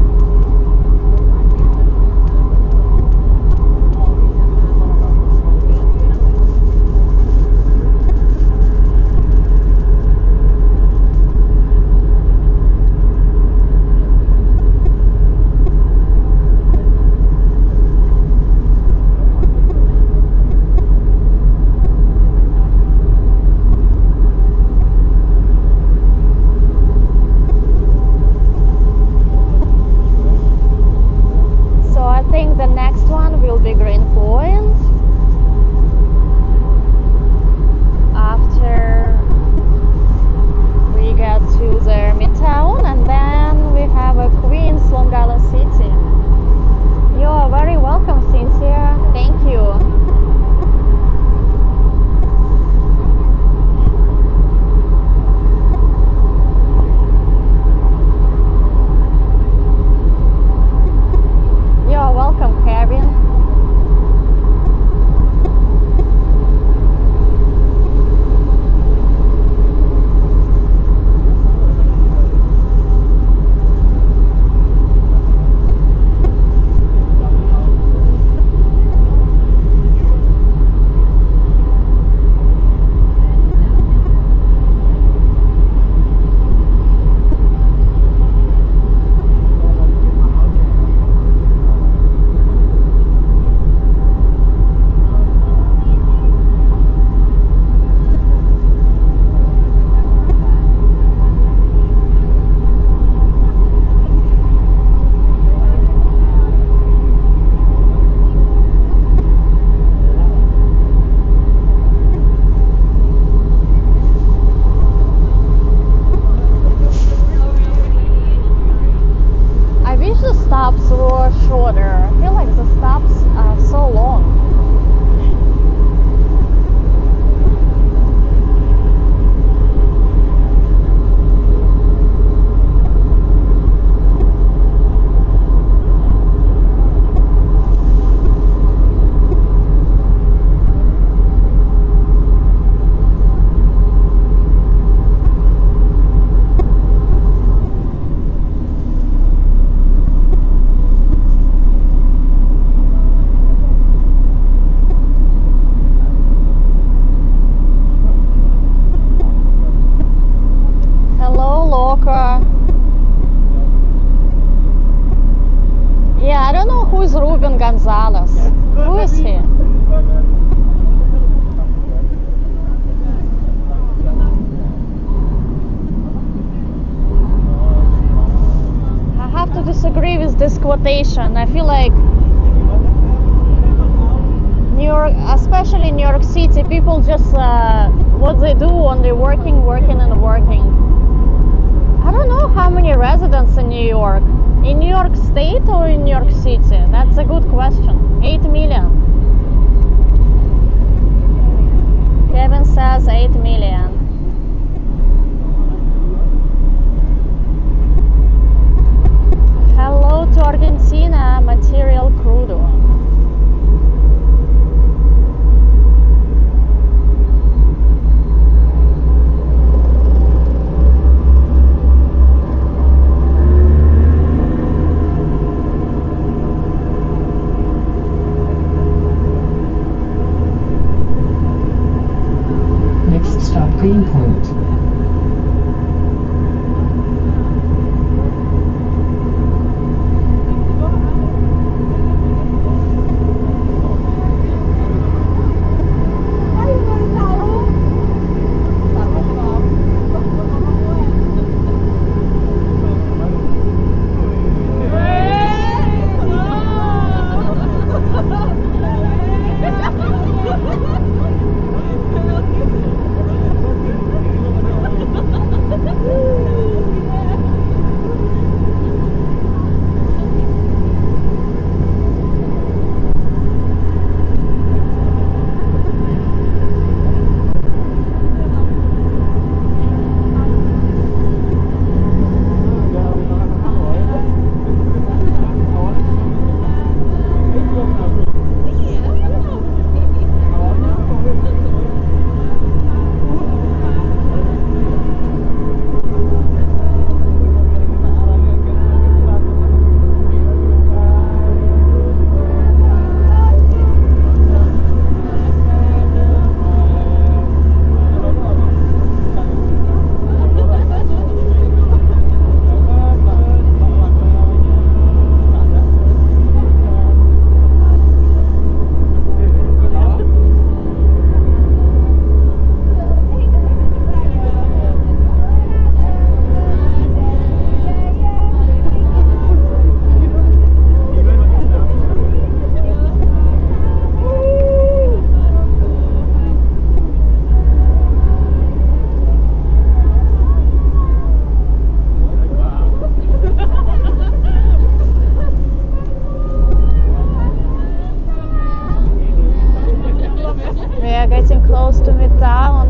Who is he? I have to disagree with this quotation. I feel like New York, especially New York City, people just what they do only working, working, and working. I don't know how many residents in New York. In New York State or in New York City? That's a good question. 8 million. Kevin says 8 million. Hello to Argentina, material crudo. Next stop Greenpoint. Close to Midtown.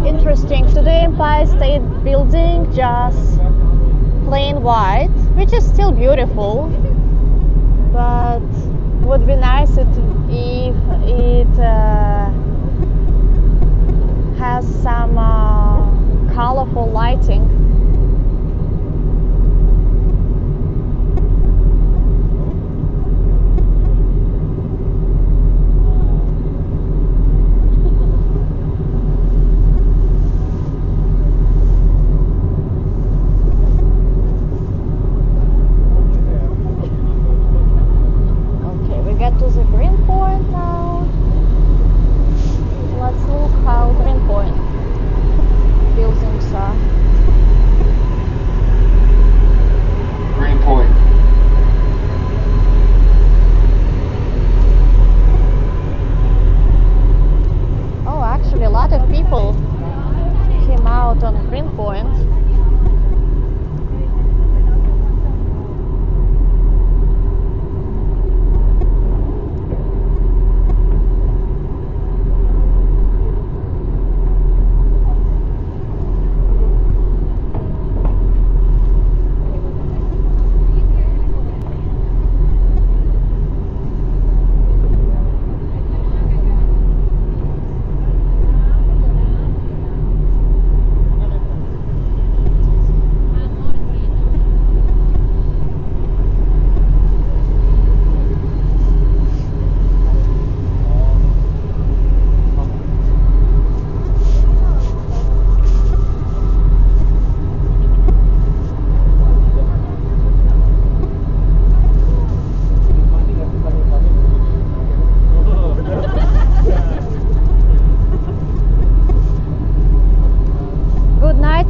Interesting. Today Empire State Building just plain white, which is still beautiful, but would be nice if it has some colorful lighting. To the Greenpoint now. Let's look how Greenpoint buildings are. Greenpoint. Oh, actually a lot of people came out on Greenpoint.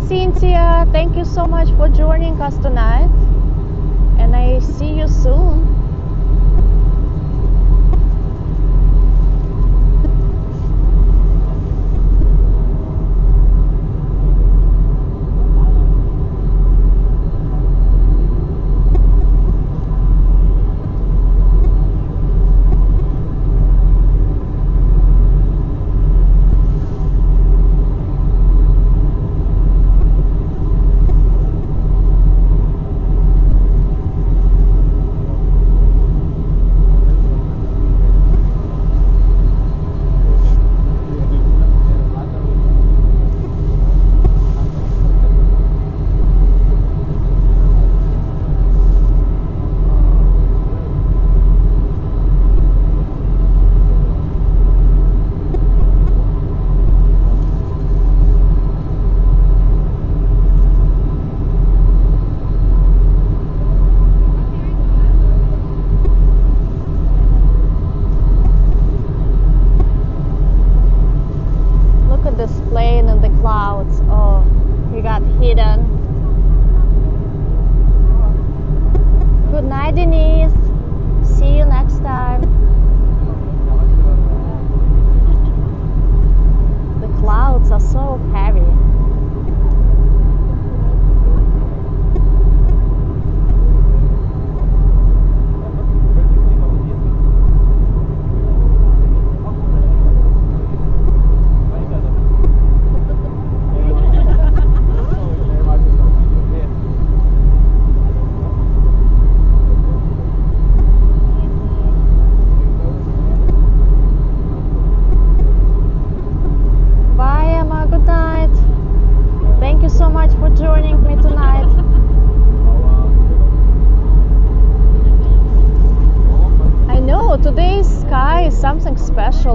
Cynthia. Thank you so much for joining us tonight. And I see you soon.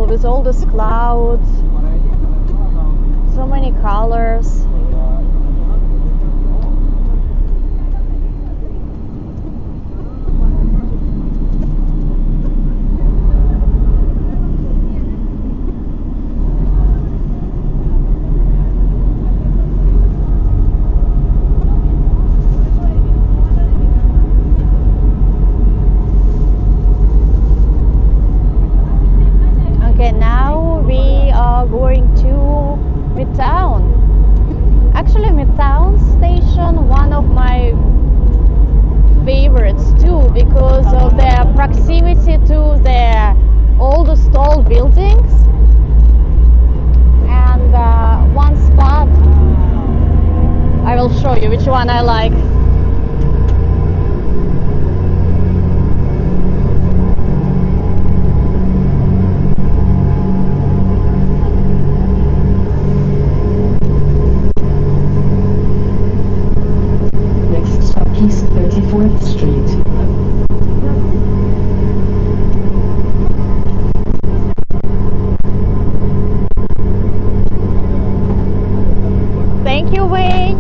With all these clouds, so many colors. One I like. Next stop is 34th Street. Thank you, Wayne.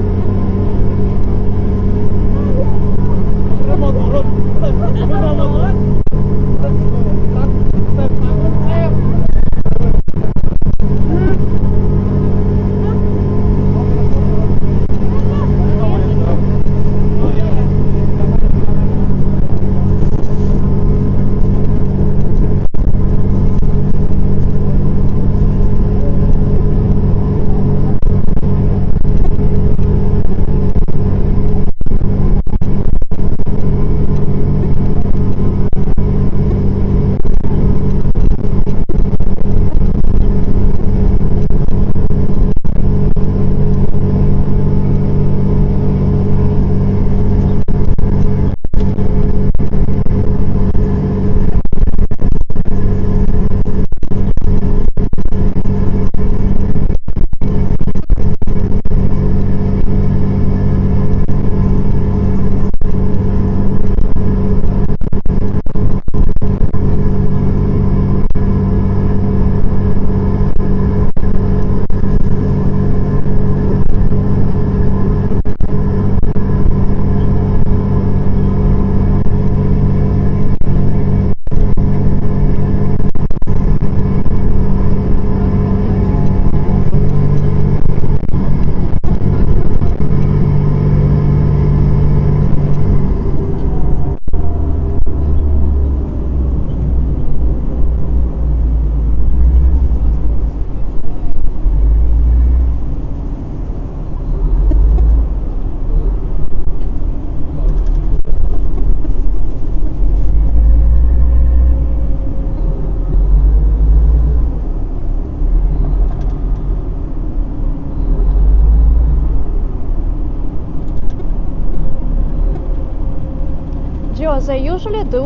Joe, they usually do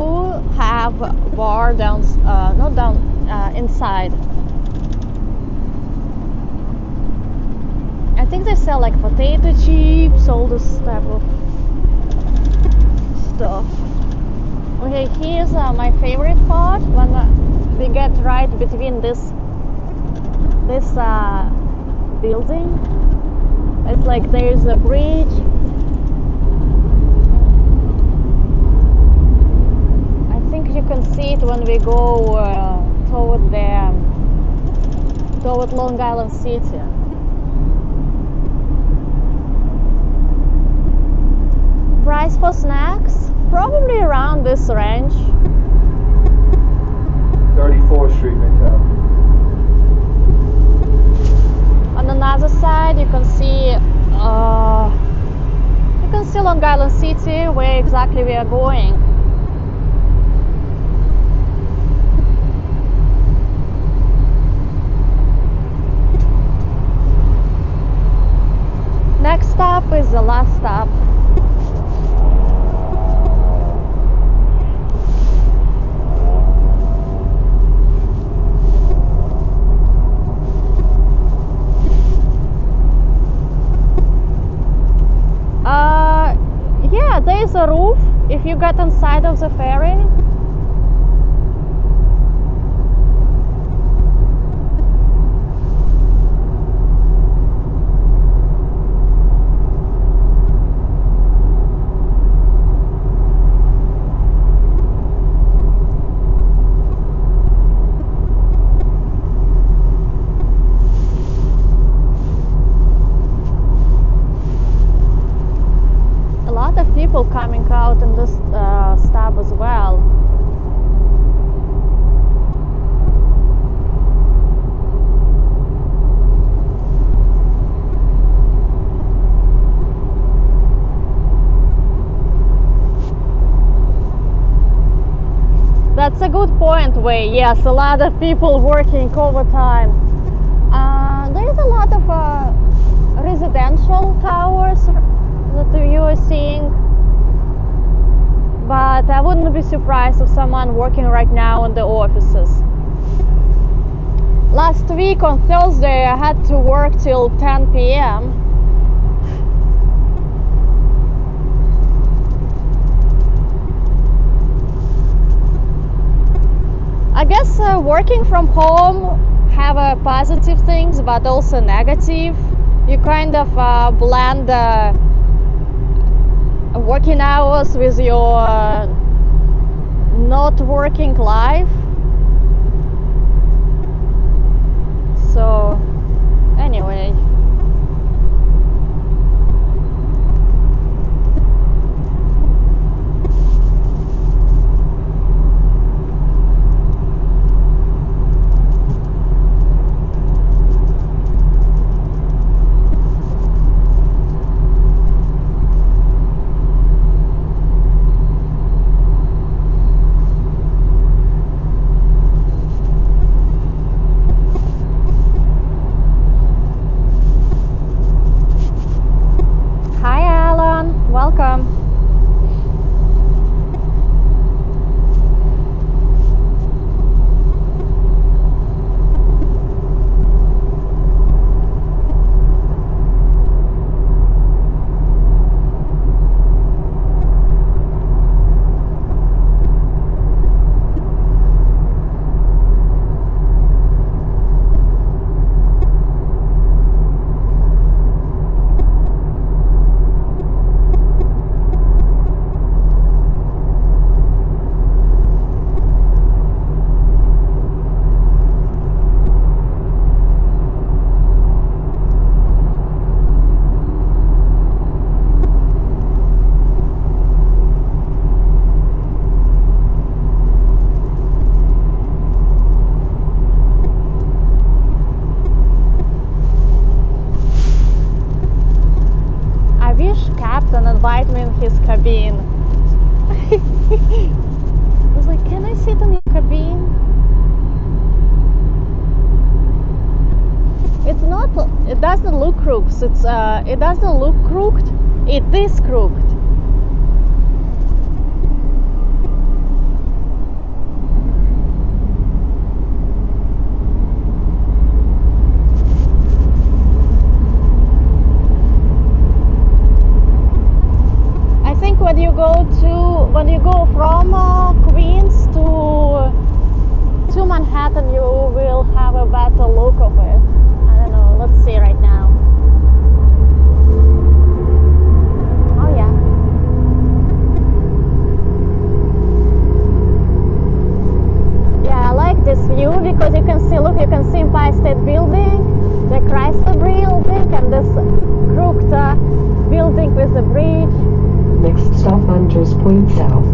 have bar down, not down, inside. I think they sell like potato chips, all this type of stuff. Okay, here's my favorite part when we get right between this building. It's like there's a bridge. I think you can see it when we go toward Long Island City. Price for snacks? Probably around this range. 34th Street, Midtown. On another side, you can see Long Island City, where exactly we are going. Next stop is the last stop. Yeah, there is a roof if you get inside of the ferry. Coming out in this stop as well. That's a good point, Wei. Yes, a lot of people working overtime. There's a lot of residential towers that you are seeing. But I wouldn't be surprised if someone working right now in the offices. Last week on Thursday I had to work till 10 p.m. I guess working from home have positive things but also negative. You kind of blend working hours with your not working life. So anyway, welcome. Invite me in his cabin. I was like, can I sit in your cabin? It's not, it doesn't look crooked. It doesn't look crooked. It is crooked. this Rooftop building with a bridge. Next stop Hunters Point South.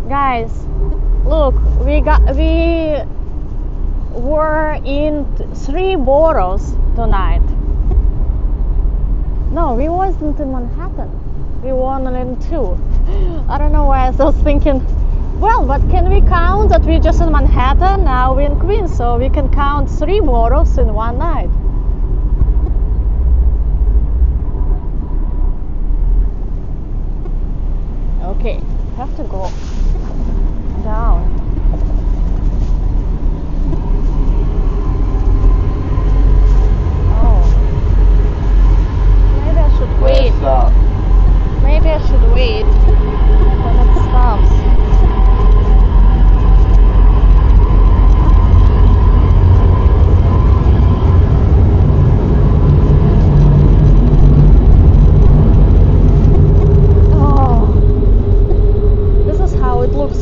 Guys, look, we were in 3 boroughs tonight. No, we wasn't in Manhattan. We were only in 2. I don't know why I was thinking, well, but can we count that we're just in Manhattan? Now we're in Queens, so we can count 3 boroughs in one night. Okay, have to go down. Oh, maybe I should wait. Maybe I should wait when it stops.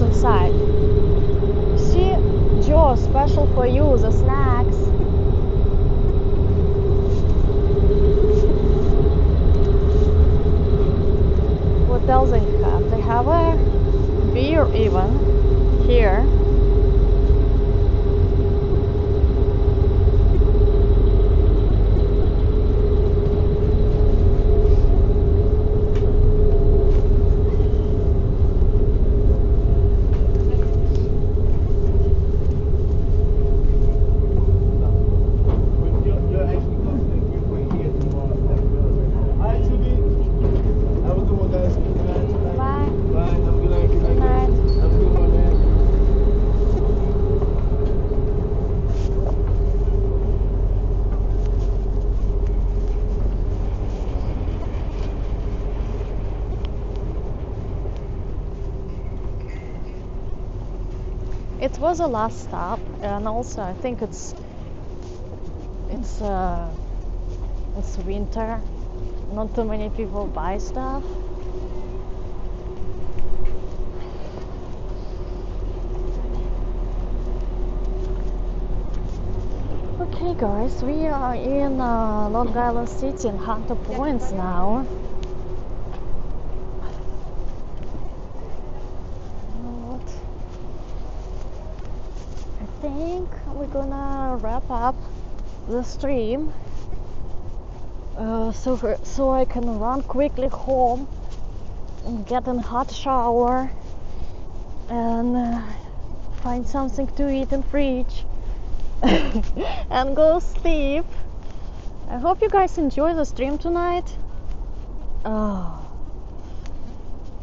Inside. See, Joe, special for you, the snacks. What else they have? They have a beer even here. It was a last stop, and also I think it's winter. Not too many people buy stuff. Okay, guys, we are in Long Island City in Hunter Point now. I think we're gonna wrap up the stream so I can run quickly home and get a hot shower and find something to eat in fridge and go sleep. I hope you guys enjoy the stream tonight. Oh,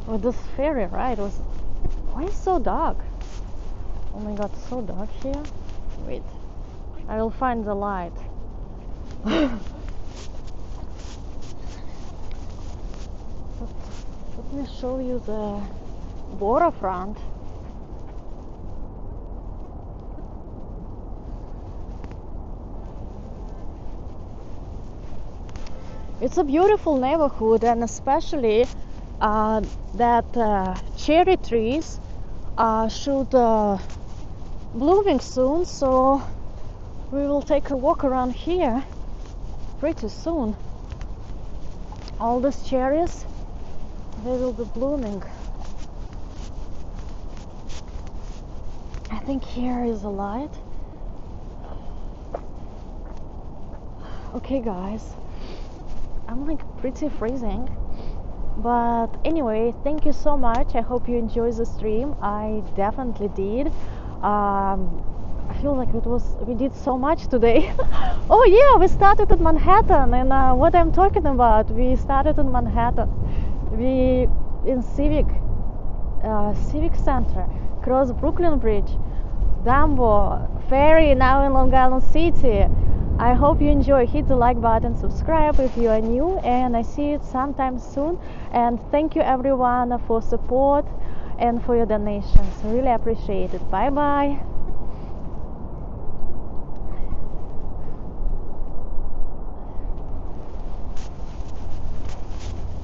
with this ferry ride was why is so dark? Oh my god, so dark here. Wait, I will find the light. Let me show you the waterfront. It's a beautiful neighborhood, and especially that cherry trees should blooming soon, so we will take a walk around here pretty soon. All these cherries, they will be blooming. I think here is a light. Okay guys, I'm like pretty freezing. But anyway, thank you so much. I hope you enjoyed the stream. I definitely did. I feel like we did so much today. Oh yeah, we started at Manhattan, and what I'm talking about, we started in Manhattan. We in Civic Center, cross Brooklyn Bridge, Dumbo, Ferry, now in Long Island City. I hope you enjoy. Hit the like button, subscribe if you are new, and I see you sometime soon. And thank you everyone for support and for your donations. Really appreciate it. Bye bye.